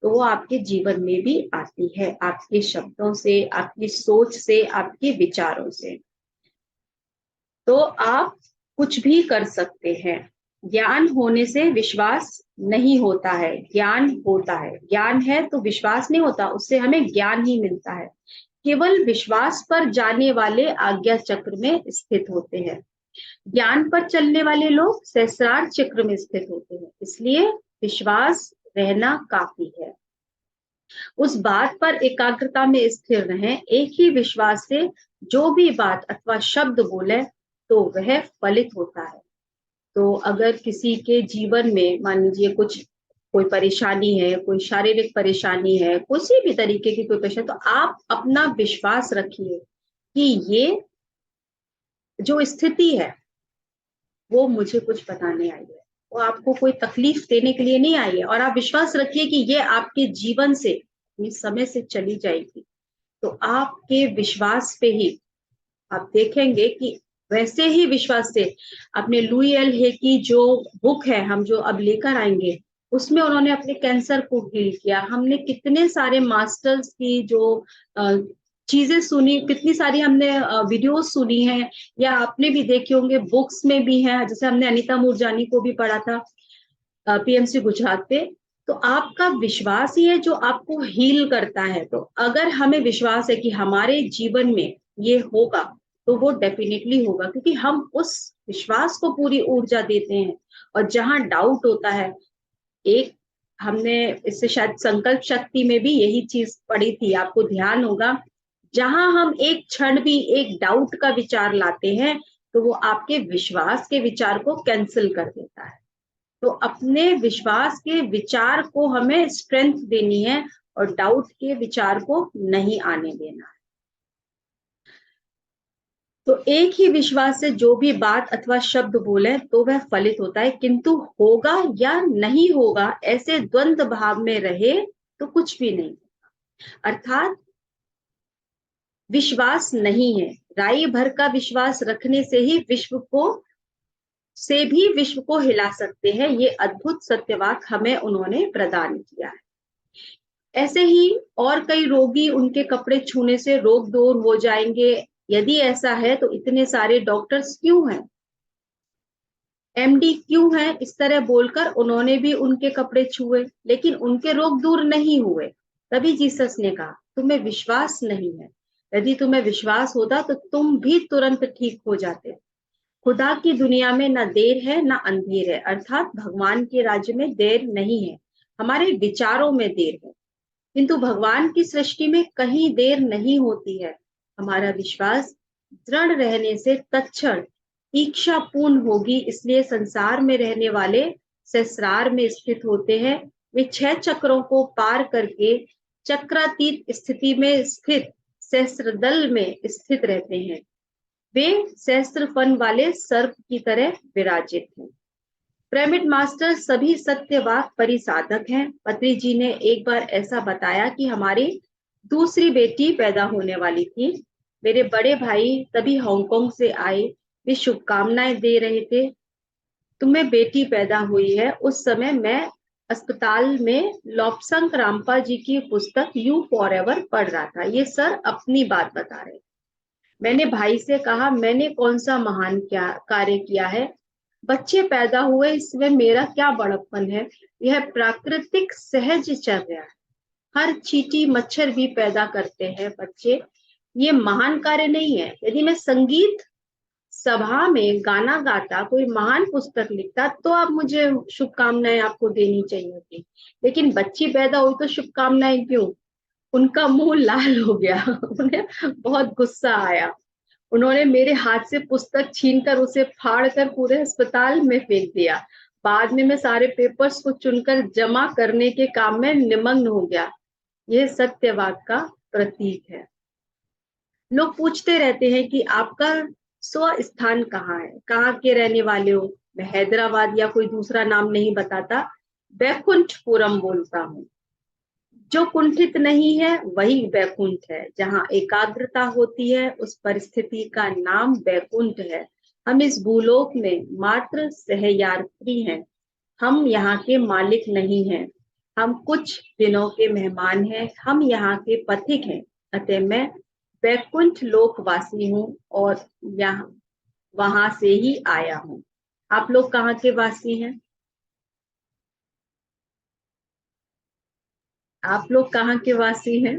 तो वो आपके जीवन में भी आती है, आपके शब्दों से, आपकी सोच से, आपके विचारों से। तो आप कुछ भी कर सकते हैं। ज्ञान होने से विश्वास नहीं होता है, ज्ञान होता है। ज्ञान है तो विश्वास नहीं होता, उससे हमें ज्ञान ही मिलता है। केवल विश्वास पर जाने वाले आज्ञा चक्र में स्थित होते हैं, ज्ञान पर चलने वाले लोग सहस्रार चक्र में स्थित होते हैं। इसलिए विश्वास रहना काफी है। उस बात पर एकाग्रता में स्थिर रहें, एक ही विश्वास से जो भी बात अथवा शब्द बोले तो वह फलित होता है। तो अगर किसी के जीवन में मान लीजिए कोई परेशानी है, कोई शारीरिक परेशानी है, किसी भी तरीके की कोई परेशानी, तो आप अपना विश्वास रखिए कि ये जो स्थिति है वो मुझे कुछ बताने आई है, वो आपको कोई तकलीफ देने के लिए नहीं आई है। और आप विश्वास रखिए कि ये आपके जीवन से, इस समय से चली जाएगी। तो आपके विश्वास पे ही आप देखेंगे कि वैसे ही विश्वास से अपने लुई एल हे की जो बुक है हम जो अब लेकर आएंगे, उसमें उन्होंने अपने कैंसर को हील किया। हमने कितने सारे मास्टर्स की जो चीजें सुनी, कितनी सारी हमने वीडियोस सुनी है, या आपने भी देखे होंगे, बुक्स में भी है। जैसे हमने अनीता मूरजानी को भी पढ़ा था पीएमसी गुजरात पे। तो आपका विश्वास ही है जो आपको हील करता है। तो अगर हमें विश्वास है कि हमारे जीवन में ये होगा, तो वो डेफिनेटली होगा, क्योंकि हम उस विश्वास को पूरी ऊर्जा देते हैं। और जहां डाउट होता है, एक हमने इससे शायद संकल्प शक्ति में भी यही चीज पढ़ी थी, आपको ध्यान होगा, जहां हम एक क्षण भी एक डाउट का विचार लाते हैं, तो वो आपके विश्वास के विचार को कैंसिल कर देता है। तो अपने विश्वास के विचार को हमें स्ट्रेंथ देनी है और डाउट के विचार को नहीं आने देना है। तो एक ही विश्वास से जो भी बात अथवा शब्द बोले तो वह फलित होता है, किंतु होगा या नहीं होगा ऐसे द्वंद्व भाव में रहे तो कुछ भी नहीं। अर्थात विश्वास नहीं है, राई भर का विश्वास रखने से ही विश्व को हिला सकते हैं। ये अद्भुत सत्यवाक हमें उन्होंने प्रदान किया है। ऐसे ही और कई रोगी उनके कपड़े छूने से रोग दूर हो जाएंगे। यदि ऐसा है तो इतने सारे डॉक्टर्स क्यों हैं, एमडी क्यों हैं? इस तरह बोलकर उन्होंने भी उनके कपड़े छुए, लेकिन उनके रोग दूर नहीं हुए। तभी जीसस ने कहा तुम्हें विश्वास नहीं है। यदि तुम्हें विश्वास होता तो तुम भी तुरंत ठीक हो जाते। खुदा की दुनिया में न देर है न अंधेर है, अर्थात भगवान के राज्य में देर नहीं है। हमारे विचारों में देर है, किंतु भगवान की सृष्टि में कहीं देर नहीं होती है। हमारा विश्वास दृढ़ रहने से तत्क्षण इच्छा पूर्ण होगी। इसलिए संसार में रहने वाले सहस्रार में स्थित होते हैं। वे 6 चक्रों को पार करके चक्रातीत स्थिति में स्थित सहस्त्रदल में स्थित रहते हैं। वे सहस्त्र फन वाले सर्प की तरह विराजित हैं। पिरामिड मास्टर सभी सत्यवाक परिसाधक हैं। पत्री जी ने एक बार ऐसा बताया कि हमारी दूसरी बेटी पैदा होने वाली थी। मेरे बड़े भाई तभी हांगकांग से आए। वे शुभकामनाएं दे रहे थे, तुम्हें बेटी पैदा हुई है। उस समय मैं अस्पताल में लॉपसंग रामपा जी की पुस्तक यू फॉर एवर पढ़ रहा था। ये सर अपनी बात बता रहे। मैंने भाई से कहा मैंने कौन सा महान क्या कार्य किया है, बच्चे पैदा हुए, इसमें मेरा क्या बड़प्पन है। यह प्राकृतिक सहज चर्या है। हर चींटी मच्छर भी पैदा करते हैं बच्चे, ये महान कार्य नहीं है। यदि मैं संगीत सभा में गाना गाता, कोई महान पुस्तक लिखता, तो आप मुझे शुभकामनाएं आपको देनी चाहिए थी, लेकिन बच्ची पैदा हुई तो शुभकामनाएं क्यों? उनका मुंह लाल हो गया उन्हें बहुत गुस्सा आया। उन्होंने मेरे हाथ से पुस्तक छीनकर उसे फाड़कर पूरे अस्पताल में फेंक दिया। बाद में मैं सारे पेपर्स को चुनकर जमा करने के काम में निमग्न हो गया। यह सत्यवाद का प्रतीक है। लोग पूछते रहते हैं कि आपका स्व स्थान कहाँ है, कहाँ के रहने वाले हो। मैं हैदराबाद या कोई दूसरा नाम नहीं बताता, बैकुंठपुरम बोलता हूँ। जो कुंठित नहीं है वही बैकुंठ है। जहाँ एकाग्रता होती है उस परिस्थिति का नाम बैकुंठ है। हम इस भूलोक में मात्र सहयात्री हैं, हम यहाँ के मालिक नहीं हैं। हम कुछ दिनों के मेहमान हैं, हम यहाँ के पथिक हैं। अतः मैं बैकुंठ लोकवासी हूँ और यहाँ वहां से ही आया हूँ। आप लोग कहाँ के वासी हैं? आप लोग कहाँ के वासी हैं?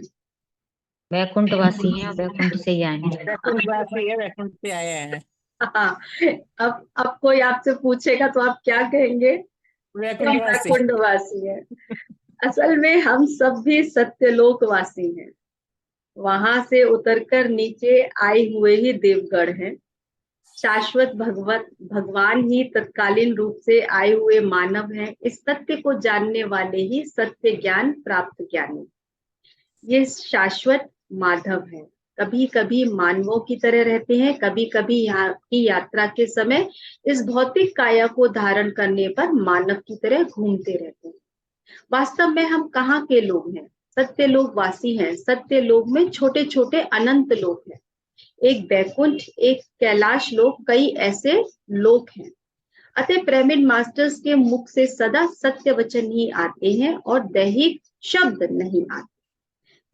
वैकुंठवासी हैं, वैकुंठ से ही आए हैं। वैकुंठवासी है, वैकुंठ से आए हैं। हाँ, अब कोई आपसे पूछेगा तो आप क्या कहेंगे? वैकुंठवासी। वैकुंठवासी है। असल में हम सब भी सत्यलोकवासी हैं। वहां से उतरकर नीचे आए हुए ही देवगढ़ हैं। शाश्वत भगवान ही तत्कालीन रूप से आए हुए मानव हैं। इस सत्य को जानने वाले ही सत्य ज्ञान प्राप्त ज्ञानी। ये शाश्वत माधव है। कभी कभी मानवों की तरह रहते हैं, कभी कभी यहाँ की यात्रा के समय इस भौतिक काया को धारण करने पर मानव की तरह घूमते रहते हैं। वास्तव में हम कहाँ के लोग हैं? सत्य लोक वासी हैं। सत्य लोक में छोटे छोटे अनंत लोक हैं। एक बैकुंठ, एक कैलाश लोक, कई ऐसे लोक हैं। अतः पिरामिड मास्टर्स के मुख से सदा सत्य वचन ही आते हैं और दैहिक शब्द नहीं आते।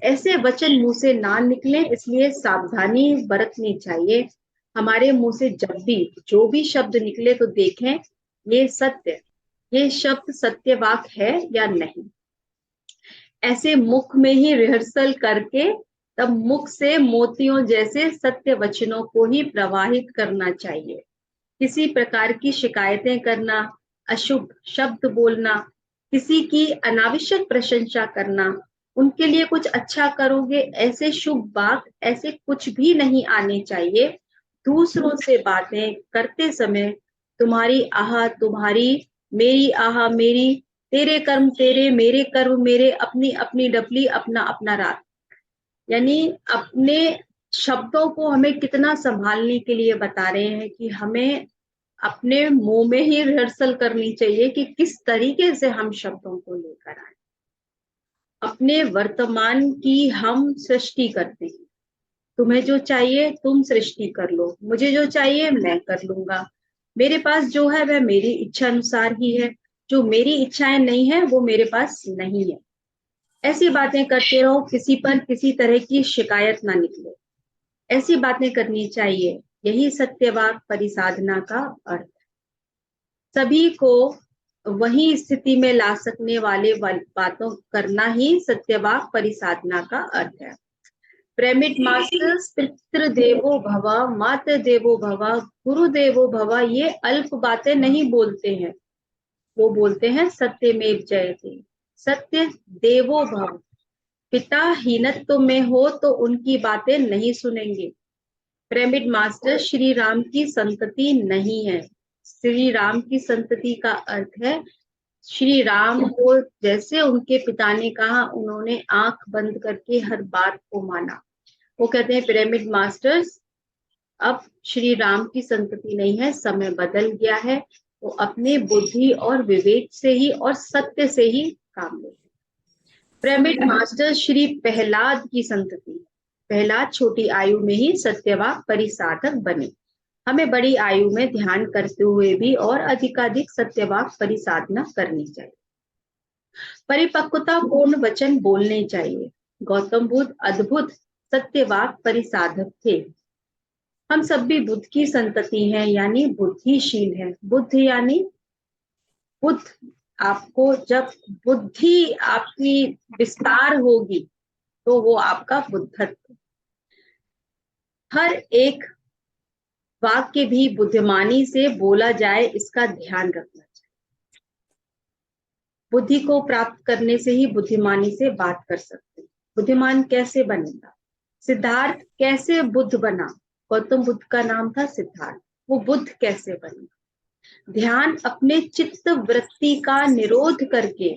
ऐसे वचन मुंह से ना निकले, इसलिए सावधानी बरतनी चाहिए। हमारे मुंह से जब भी जो भी शब्द निकले तो देखें ये शब्द सत्यवाक है या नहीं। ऐसे मुख में ही रिहर्सल करके तब मुख से मोतियों जैसे सत्य वचनों को ही प्रवाहित करना चाहिए। किसी प्रकार की शिकायतें करना, अशुभ शब्द बोलना, किसी की अनावश्यक प्रशंसा करना, उनके लिए कुछ अच्छा करोगे ऐसे शुभ बात ऐसे कुछ भी नहीं आने चाहिए। दूसरों से बातें करते समय तुम्हारी आह तुम्हारी, मेरी आह मेरी, तेरे कर्म तेरे, मेरे कर्म मेरे, अपनी अपनी डपली, अपना अपना रात। यानी अपने शब्दों को हमें कितना संभालने के लिए बता रहे हैं कि हमें अपने मुंह में ही रिहर्सल करनी चाहिए कि किस तरीके से हम शब्दों को लेकर आए। अपने वर्तमान की हम सृष्टि करते हैं। तुम्हें जो चाहिए तुम सृष्टि कर लो, मुझे जो चाहिए मैं कर लूंगा। मेरे पास जो है वह मेरी इच्छा अनुसार ही है, जो मेरी इच्छाएं नहीं है वो मेरे पास नहीं है। ऐसी बातें करते रहो, किसी पर किसी तरह की शिकायत ना निकले। ऐसी बातें करनी चाहिए, यही सत्यवाक परिसाधना का अर्थ। सभी को वही स्थिति में ला सकने वाले बातों करना ही सत्यवाक परिसाधना का अर्थ है। पिरामिड मास्टर्स पितृ देवो भव, मातृ देवो भव, गुरु देवो भव ये अल्प बातें नहीं बोलते हैं, वो बोलते हैं सत्यमेव जयते। सत्य देवो भव, पिता हीनत्व में हो तो उनकी बातें नहीं सुनेंगे। पिरामिड मास्टर श्री राम की संतति नहीं है। श्री राम की संतति का अर्थ है श्री राम को जैसे उनके पिता ने कहा उन्होंने आंख बंद करके हर बात को माना। वो कहते हैं पिरामिड मास्टर्स अब श्री राम की संतति नहीं है, समय बदल गया है। वो अपने बुद्धि और विवेक से ही और सत्य से ही काम लेते हैं। पिरामिड मास्टर श्री प्रहलाद की संतति है। प्रहलाद छोटी आयु में ही सत्यवाक परिसाधक बने। हमें बड़ी आयु में ध्यान करते हुए भी और अधिकाधिक सत्यवाक परिसाधना करनी चाहिए। परिपक्वता पूर्ण वचन बोलने चाहिए। गौतम बुद्ध अद्भुत सत्यवाक परिसाधक थे। हम सब भी बुद्ध की संतति हैं, यानी बुद्धिशील है। बुद्ध यानी बुद्ध, आपको जब बुद्धि आपकी विस्तार होगी तो वो आपका बुद्धत्व। हर एक वाक्य भी बुद्धिमानी से बोला जाए, इसका ध्यान रखना चाहिए। बुद्धि को प्राप्त करने से ही बुद्धिमानी से बात कर सकते हैं। बुद्धिमान कैसे बनेगा? सिद्धार्थ कैसे बुद्ध बना? गौतम बुद्ध का नाम था सिद्धार्थ। वो बुद्ध कैसे बना? ध्यान अपने चित्त वृत्ति का निरोध करके,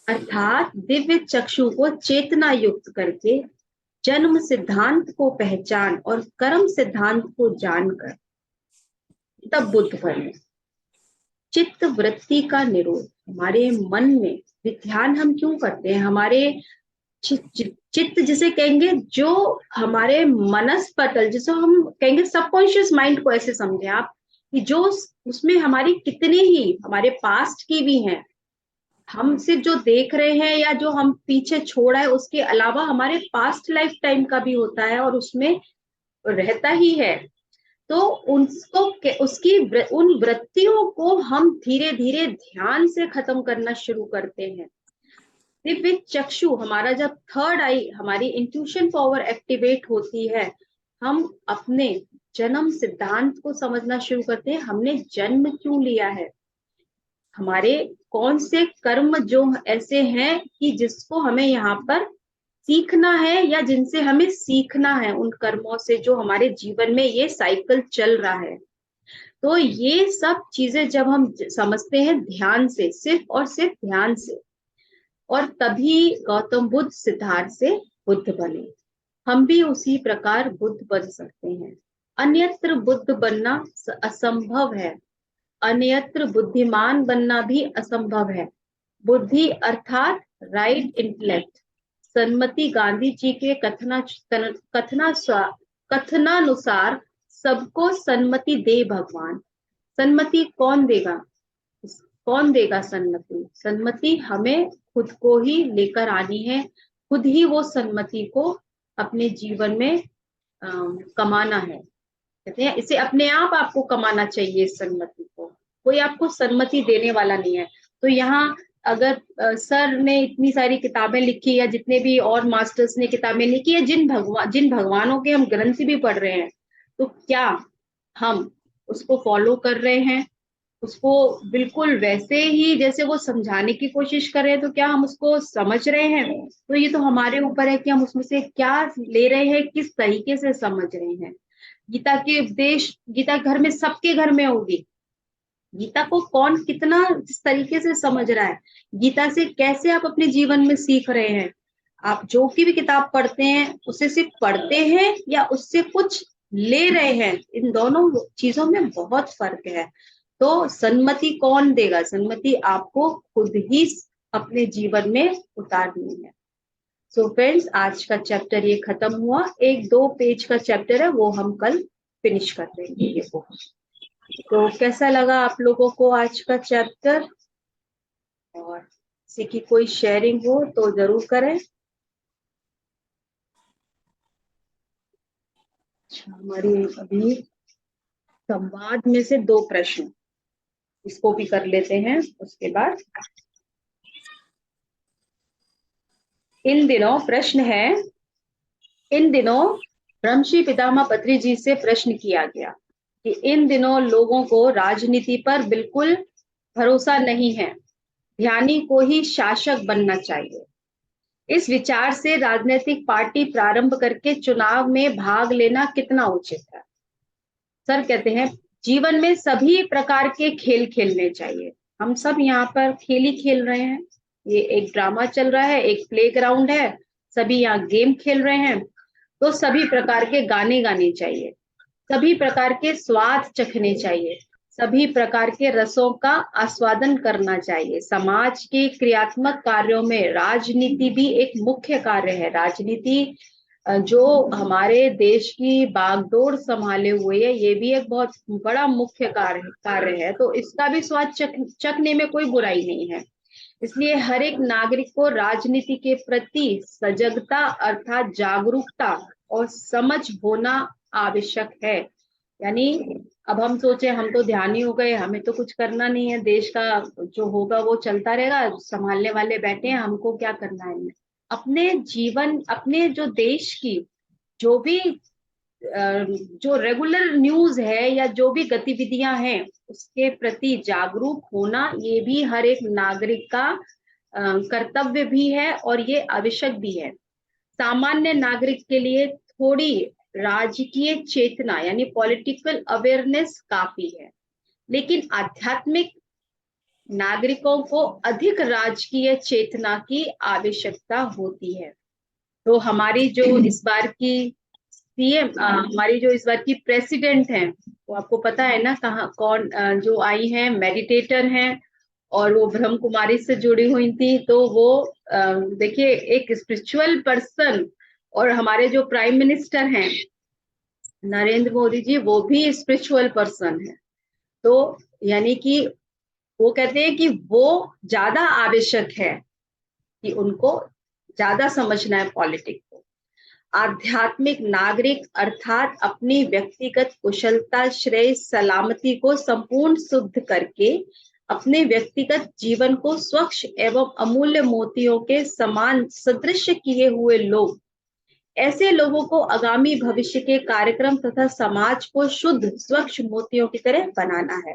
अर्थात दिव्य चक्षु को चेतना युक्त करके, जन्म सिद्धांत को पहचान और कर्म सिद्धांत को जानकर तब बुद्ध बने। चित्त वृत्ति का निरोध, हमारे मन में ध्यान हम क्यों करते हैं? हमारे चित्त जिसे कहेंगे, जो हमारे मनस पटल, जिसे हम कहेंगे सबकॉन्शियस माइंड को ऐसे समझे आप कि जो उसमें हमारी कितनी ही हमारे पास्ट की भी हैं, हम सिर्फ जो देख रहे हैं या जो हम पीछे छोड़ा है, उसके अलावा हमारे पास्ट लाइफ टाइम का भी होता है और उसमें रहता ही है। तो उसको उसकी उन वृत्तियों को हम धीरे धीरे ध्यान से खत्म करना शुरू करते हैं। दिव्य चक्षु, हमारा जब थर्ड आई, हमारी इंट्यूशन पावर एक्टिवेट होती है, हम अपने जन्म सिद्धांत को समझना शुरू करते हैं। हमने जन्म क्यों लिया है? हमारे कौन से कर्म जो ऐसे हैं कि जिसको हमें यहाँ पर सीखना है या जिनसे हमें सीखना है, उन कर्मों से जो हमारे जीवन में ये साइकिल चल रहा है। तो ये सब चीजें जब हम समझते हैं ध्यान से, सिर्फ और सिर्फ ध्यान से, और तभी गौतम बुद्ध सिद्धार्थ से बुद्ध बने। हम भी उसी प्रकार बुद्ध बन सकते हैं। अन्यत्र बुद्ध बनना असंभव है, अन्यत्र बुद्धिमान बनना भी असंभव है। बुद्धि अर्थात राइट इंटेलेक्ट। सन्मति गांधी जी के कथनानुसार सबको सन्मति दे भगवान। सन्मति कौन देगा? कौन देगा सन्मति? सन्मति हमें खुद को ही लेकर आनी है, खुद ही वो सन्मति को अपने जीवन में कमाना है। कहते हैं इसे अपने आप आपको कमाना चाहिए, इस सन्मति को। कोई आपको सन्मति देने वाला नहीं है। तो यहाँ अगर सर ने इतनी सारी किताबें लिखी या जितने भी और मास्टर्स ने किताबें लिखी है, जिन भगवानों के हम ग्रंथ भी पढ़ रहे हैं, तो क्या हम उसको फॉलो कर रहे हैं? उसको बिल्कुल वैसे ही जैसे वो समझाने की कोशिश कर रहे हैं, तो क्या हम उसको समझ रहे हैं? तो ये तो हमारे ऊपर है कि हम उसमें से क्या ले रहे हैं, किस तरीके से समझ रहे हैं। गीता के उपदेश, गीता घर में सबके घर में होगी। गीता को कौन कितना जिस तरीके से समझ रहा है, गीता से कैसे आप अपने जीवन में सीख रहे हैं। आप जो की भी किताब पढ़ते हैं, उसे सिर्फ पढ़ते हैं या उससे कुछ ले रहे हैं, इन दोनों चीजों में बहुत फर्क है। तो सन्मति कौन देगा? सन्मति आपको खुद ही अपने जीवन में उतारनी है। सो फ्रेंड्स, आज का चैप्टर ये खत्म हुआ। 1-2 पेज का चैप्टर है, वो हम कल फिनिश कर देंगे ये बुक। तो कैसा लगा आप लोगों को आज का चैप्टर? और किसी की कोई शेयरिंग हो तो जरूर करें। अच्छा, हमारी अभी संवाद में से 2 प्रश्न, इसको भी कर लेते हैं। उसके बाद इन दिनों प्रश्न है, इन दिनों ब्रह्मश्री पितामह पत्री जी से प्रश्न किया गया कि इन दिनों लोगों को राजनीति पर बिल्कुल भरोसा नहीं है, ध्यानी को ही शासक बनना चाहिए। इस विचार से राजनीतिक पार्टी प्रारंभ करके चुनाव में भाग लेना कितना उचित है? सर कहते हैं जीवन में सभी प्रकार के खेल खेलने चाहिए। हम सब यहाँ पर खेल ही खेल रहे हैं। ये एक ड्रामा चल रहा है, एक प्लेग्राउंड है, सभी यहाँ गेम खेल रहे हैं। तो सभी प्रकार के गाने गाने चाहिए, सभी प्रकार के स्वाद चखने चाहिए, सभी प्रकार के रसों का आस्वादन करना चाहिए। समाज के क्रियात्मक कार्यों में राजनीति भी एक मुख्य कार्य है। राजनीति जो हमारे देश की बागडोर संभाले हुए है, ये भी एक बहुत बड़ा मुख्य कार्य है। तो इसका भी स्वाद चखने में कोई बुराई नहीं है। इसलिए हर एक नागरिक को राजनीति के प्रति सजगता अर्थात जागरूकता और समझ होना आवश्यक है। यानी अब हम सोचे हम तो ध्यानी हो गए, हमें तो कुछ करना नहीं है, देश का जो होगा वो चलता रहेगा, संभालने वाले बैठे हैं, हमको क्या करना है। अपने जीवन, अपने जो देश की जो भी जो रेगुलर न्यूज है या जो भी गतिविधियां हैं, उसके प्रति जागरूक होना ये भी हर एक नागरिक का कर्तव्य भी है और ये आवश्यक भी है। सामान्य नागरिक के लिए थोड़ी राजकीय चेतना यानी पॉलिटिकल अवेयरनेस काफी है, लेकिन आध्यात्मिक नागरिकों को अधिक राजकीय चेतना की आवश्यकता होती है। तो हमारी जो इस बार की सीएम, हमारी जो इस बार की प्रेसिडेंट हैं, वो आपको पता है ना कहाँ कौन जो आई हैं, मेडिटेटर हैं और वो ब्रह्म कुमारी से जुड़ी हुई थी। तो वो देखिए एक स्पिरिचुअल पर्सन, और हमारे जो प्राइम मिनिस्टर हैं नरेंद्र मोदी जी, वो भी स्पिरिचुअल पर्सन है। तो यानी कि वो कहते हैं कि वो ज्यादा आवश्यक है कि उनको ज्यादा समझना है पॉलिटिक्स को। आध्यात्मिक नागरिक अर्थात अपनी व्यक्तिगत कुशलता, श्रेय, सलामती को संपूर्ण शुद्ध करके अपने व्यक्तिगत जीवन को स्वच्छ एवं अमूल्य मोतियों के समान सदृश किए हुए लोग, ऐसे लोगों को आगामी भविष्य के कार्यक्रम तथा समाज को शुद्ध स्वच्छ मोतियों की तरह बनाना है।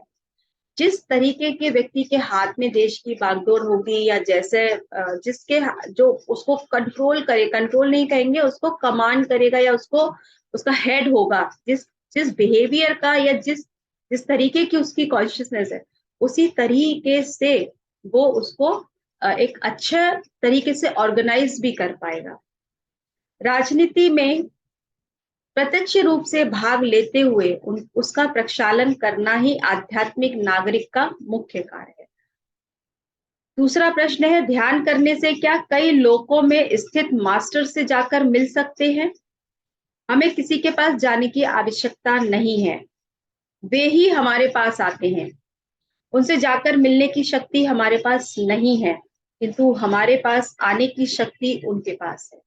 जिस तरीके के व्यक्ति के हाथ में देश की बागडोर होगी या जैसे जिसके जो उसको कंट्रोल करे, कंट्रोल नहीं कहेंगे, उसको कमांड करेगा या उसको उसका हेड होगा, जिस बिहेवियर का या जिस तरीके की उसकी कॉन्शियसनेस है, उसी तरीके से वो उसको एक अच्छे तरीके से ऑर्गेनाइज भी कर पाएगा। राजनीति में प्रत्यक्ष रूप से भाग लेते हुए उसका प्रक्षालन करना ही आध्यात्मिक नागरिक का मुख्य कार्य है। दूसरा प्रश्न है, ध्यान करने से क्या कई लोकों में स्थित मास्टर से जाकर मिल सकते हैं? हमें किसी के पास जाने की आवश्यकता नहीं है, वे ही हमारे पास आते हैं। उनसे जाकर मिलने की शक्ति हमारे पास नहीं है, किंतु हमारे पास आने की शक्ति उनके पास है।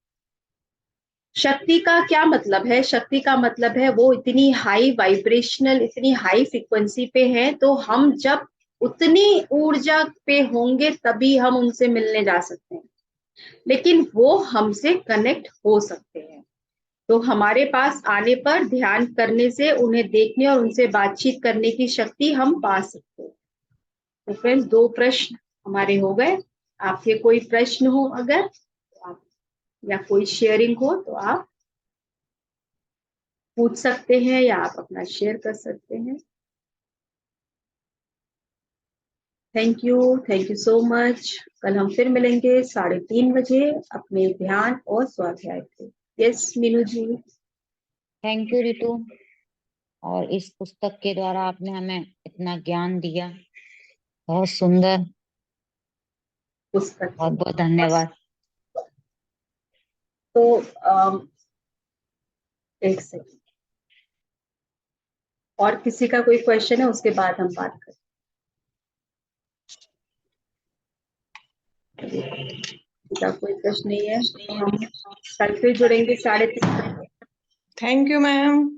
शक्ति का क्या मतलब है? शक्ति का मतलब है वो इतनी हाई वाइब्रेशनल, इतनी हाई फ्रीक्वेंसी पे है, तो हम जब उतनी ऊर्जा पे होंगे तभी हम उनसे मिलने जा सकते हैं, लेकिन वो हमसे कनेक्ट हो सकते हैं। तो हमारे पास आने पर ध्यान करने से उन्हें देखने और उनसे बातचीत करने की शक्ति हम पा सकते हैं। तो फ्रेंड्स, 2 प्रश्न हमारे हो गए। आपके कोई प्रश्न हो अगर तो आप, या कोई शेयरिंग हो तो आप पूछ सकते हैं या आप अपना शेयर कर सकते हैं। Thank you so much. कल हम फिर मिलेंगे 3:30 बजे अपने ध्यान और स्वाध्याय पे। Yes Meenu ji. Thank you Ritu, और इस पुस्तक के द्वारा आपने हमें इतना ज्ञान दिया, बहुत सुंदर, पुस्तक बहुत बहुत धन्यवाद। तो एक सेकंड, और किसी का कोई क्वेश्चन है उसके बाद हम बात करें। किसी का कोई प्रश्न नहीं है तो हम कल फिर जुड़ेंगे 3:30। Thank you ma'am.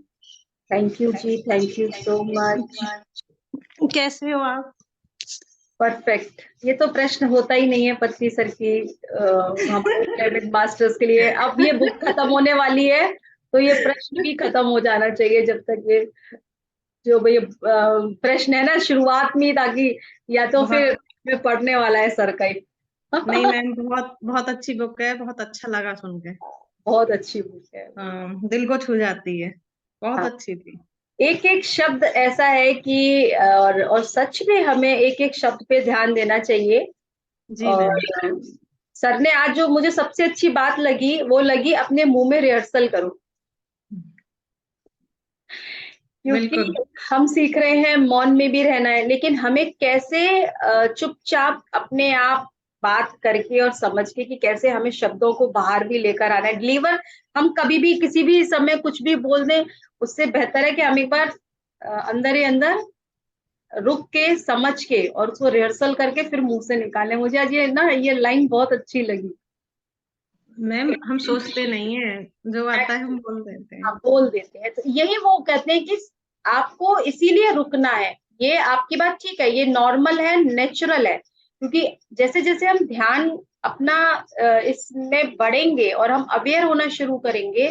Thank you जी, थैंक यू सो मच। कैसे हो आप? परफेक्ट। ये तो प्रश्न होता ही नहीं है पत्नी सर की हमारे क्रेडिट मास्टर्स के लिए। अब ये बुक खत्म होने वाली है तो ये प्रश्न भी खत्म हो जाना चाहिए, जब तक ये जो भाई प्रश्न है ना शुरुआत में, ताकि या तो फिर मैं पढ़ने वाला है सर का ही। नहीं मैम, बहुत बहुत अच्छी बुक है, बहुत अच्छा लगा सुन के। बहुत अच्छी बुक है। दिल को छू जाती है, बहुत हाँ, अच्छी थी। एक एक शब्द ऐसा है कि और सच में हमें एक एक शब्द पे ध्यान देना चाहिए। जी और मैम। सर ने आज जो मुझे सबसे अच्छी बात लगी वो लगी, अपने मुंह में रिहर्सल करो, क्योंकि बिल्कुल। हम सीख रहे हैं मौन में भी रहना है, लेकिन हमें कैसे चुपचाप अपने आप बात करके और समझ के कि कैसे हमें शब्दों को बाहर भी लेकर आना है, डिलीवर। हम कभी भी किसी भी समय कुछ भी बोल दें, उससे बेहतर है कि हम एक बार अंदर ही अंदर रुक के समझ के और उसको रिहर्सल करके फिर मुंह से निकालें। मुझे आज ये लाइन बहुत अच्छी लगी। मैम हम सोचते नहीं है, जो आता है हम बोल देते हैं। आप बोल देते हैं, तो यही वो कहते हैं कि आपको इसीलिए रुकना है। ये आपकी बात ठीक है, ये नॉर्मल है, नेचुरल है, क्योंकि जैसे जैसे हम ध्यान अपना इसमें बढ़ेंगे और हम अवेयर होना शुरू करेंगे,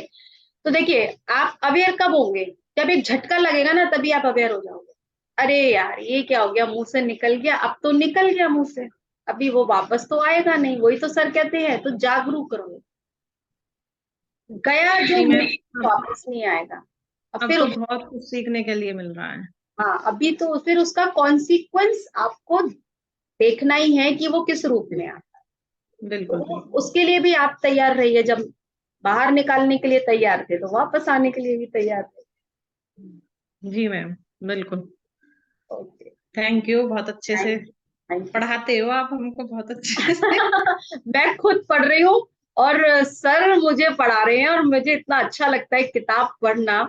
तो देखिए आप अवेयर कब होंगे? जब एक झटका लगेगा ना, तभी आप अवेयर हो जाओगे। अरे यार ये क्या हो गया, मुंह से निकल गया, अब तो निकल गया मुंह से, अभी वो वापस तो आएगा नहीं, वही तो सर कहते हैं। तो जागरूक रहो, गया जो जी मुंह मैम, से वापस नहीं आएगा। अब अब फिर तो बहुत कुछ सीखने के लिए मिल रहा है। हाँ, अभी तो फिर उसका कॉन्सिक्वेंस आपको देखना ही है कि वो किस रूप में आता है। बिल्कुल तो बिल्कुल। उसके लिए भी आप तैयार रहिए। जब बाहर निकालने के लिए तैयार थे, तो वापस आने के लिए भी तैयार थे। जी मैम, बिल्कुल। ओके, थैंक यू, बहुत अच्छे से थैंक यू। पढ़ाते हो आप हमको, बहुत अच्छे से। मैं खुद पढ़ रही हूँ और सर मुझे पढ़ा रहे हैं, और मुझे इतना अच्छा लगता है किताब पढ़ना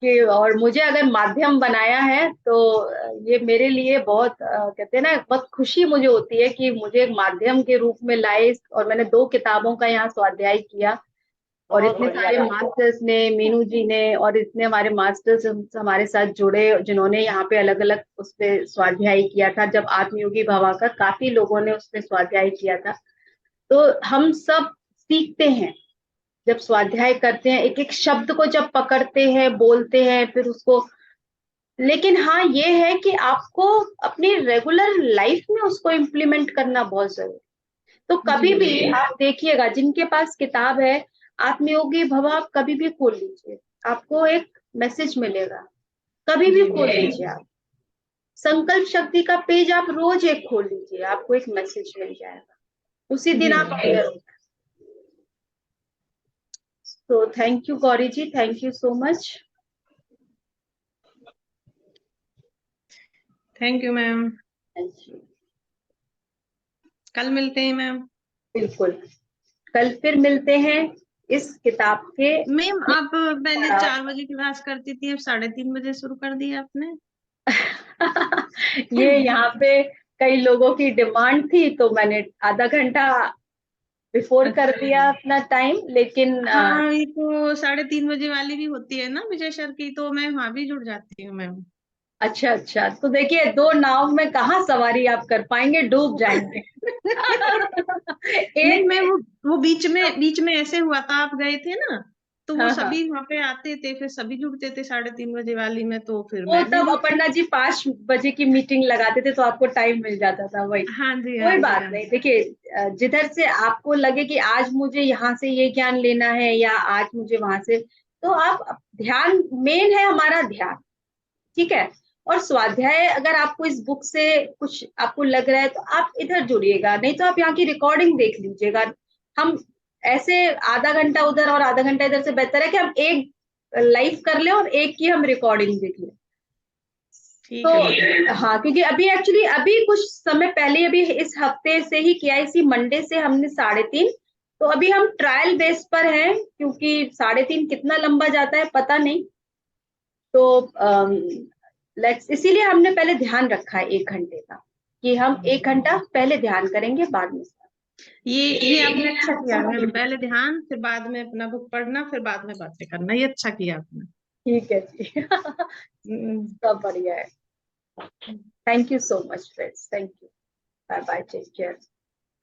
कि, और मुझे अगर माध्यम बनाया है तो ये मेरे लिए बहुत कहते हैं ना, बहुत खुशी मुझे होती है कि मुझे एक माध्यम के रूप में लाए। और मैंने 2 किताबों का यहाँ स्वाध्याय किया, और इतने सारे मास्टर्स ने, मीनू जी ने, और इतने हमारे मास्टर्स हमारे साथ जुड़े जिन्होंने यहाँ पे अलग अलग उस पे स्वाध्याय किया था। जब आत्मयोगी भवा का काफी लोगों ने उसमें स्वाध्याय किया था, तो हम सब सीखते हैं जब स्वाध्याय करते हैं, एक एक शब्द को जब पकड़ते हैं, बोलते हैं, फिर उसको। लेकिन हाँ, ये है कि आपको अपनी रेगुलर लाइफ में उसको इम्प्लीमेंट करना बहुत जरूरी है। तो कभी जी भी आप देखिएगा, जिनके पास किताब है आत्मयोगी भव, आप कभी भी खोल लीजिए, आपको एक मैसेज मिलेगा। कभी भी जी खोल लीजिए आप। संकल्प शक्ति का पेज आप रोज एक खोल लीजिए, आपको एक मैसेज मिल जाएगा, उसी दिन जी आप अवेयर हो। तो thank you Gauri ji, thank you so much. Thank you ma'am. Thank you. कल मिलते हैं मैम। बिल्कुल, कल फिर मिलते हैं इस किताब के मैम आप पहले 4 बजे क्लास करती थी, अब 3:30 बजे शुरू कर दिया आपने। ये यहाँ पे कई लोगों की डिमांड थी तो मैंने आधा घंटा बिफोर कर अच्छा। दिया अपना टाइम, लेकिन हाँ, ये तो 3:30 बजे वाली भी होती है ना विजय सर की, तो मैं वहां भी जुड़ जाती हूँ मैम। अच्छा अच्छा, तो देखिए 2 नाव में कहाँ सवारी आप कर पाएंगे, डूब जाएंगे। नहीं एक मैं वो बीच में ऐसे हुआ था, आप गए थे ना, तो वो हाँ हाँ, सभी वहां पे आते थे, फिर सभी जुड़ते थे 3:30 बजे वाली में, तो फिर वो मैं भी तब जुड़। अपर्णा जी 5 बजे की मीटिंग लगाते थे तो आपको टाइम मिल जाता था, वही। हाँ जी, हाँ कोई जी, बात हाँ नहीं, जी। देखिए जिधर से आपको लगे कि आज मुझे यहाँ से ये ज्ञान लेना है या आज मुझे वहां से, तो आप ध्यान, मेन है हमारा ध्यान, ठीक है। और स्वाध्याय अगर आपको इस बुक से कुछ आपको लग रहा है तो आप इधर जुड़िएगा, नहीं तो आप यहाँ की रिकॉर्डिंग देख लीजिएगा। हम ऐसे आधा घंटा उधर और आधा घंटा इधर से बेहतर है कि हम एक लाइव कर ले और एक की हम रिकॉर्डिंग देख लें। ठीक है मैम। तो हाँ, क्योंकि अभी एक्चुअली अभी कुछ समय पहले, अभी इस हफ्ते से ही किया, इसी मंडे से हमने 3:30, तो अभी हम ट्रायल बेस पर हैं, क्योंकि 3:30 कितना लंबा जाता है पता नहीं। तो लेट्स, इसीलिए हमने पहले ध्यान रखा है 1 घंटे का, कि हम 1 घंटा पहले ध्यान करेंगे, बाद में ये आपने अच्छा किया मैम, पहले ध्यान, फिर बाद में अपना बुक पढ़ना, फिर बाद में बातें करना, ये अच्छा किया आपने। ठीक है जी। हम्म। सब बढ़िया है। Thank you so much friends, thank you, bye bye, take care.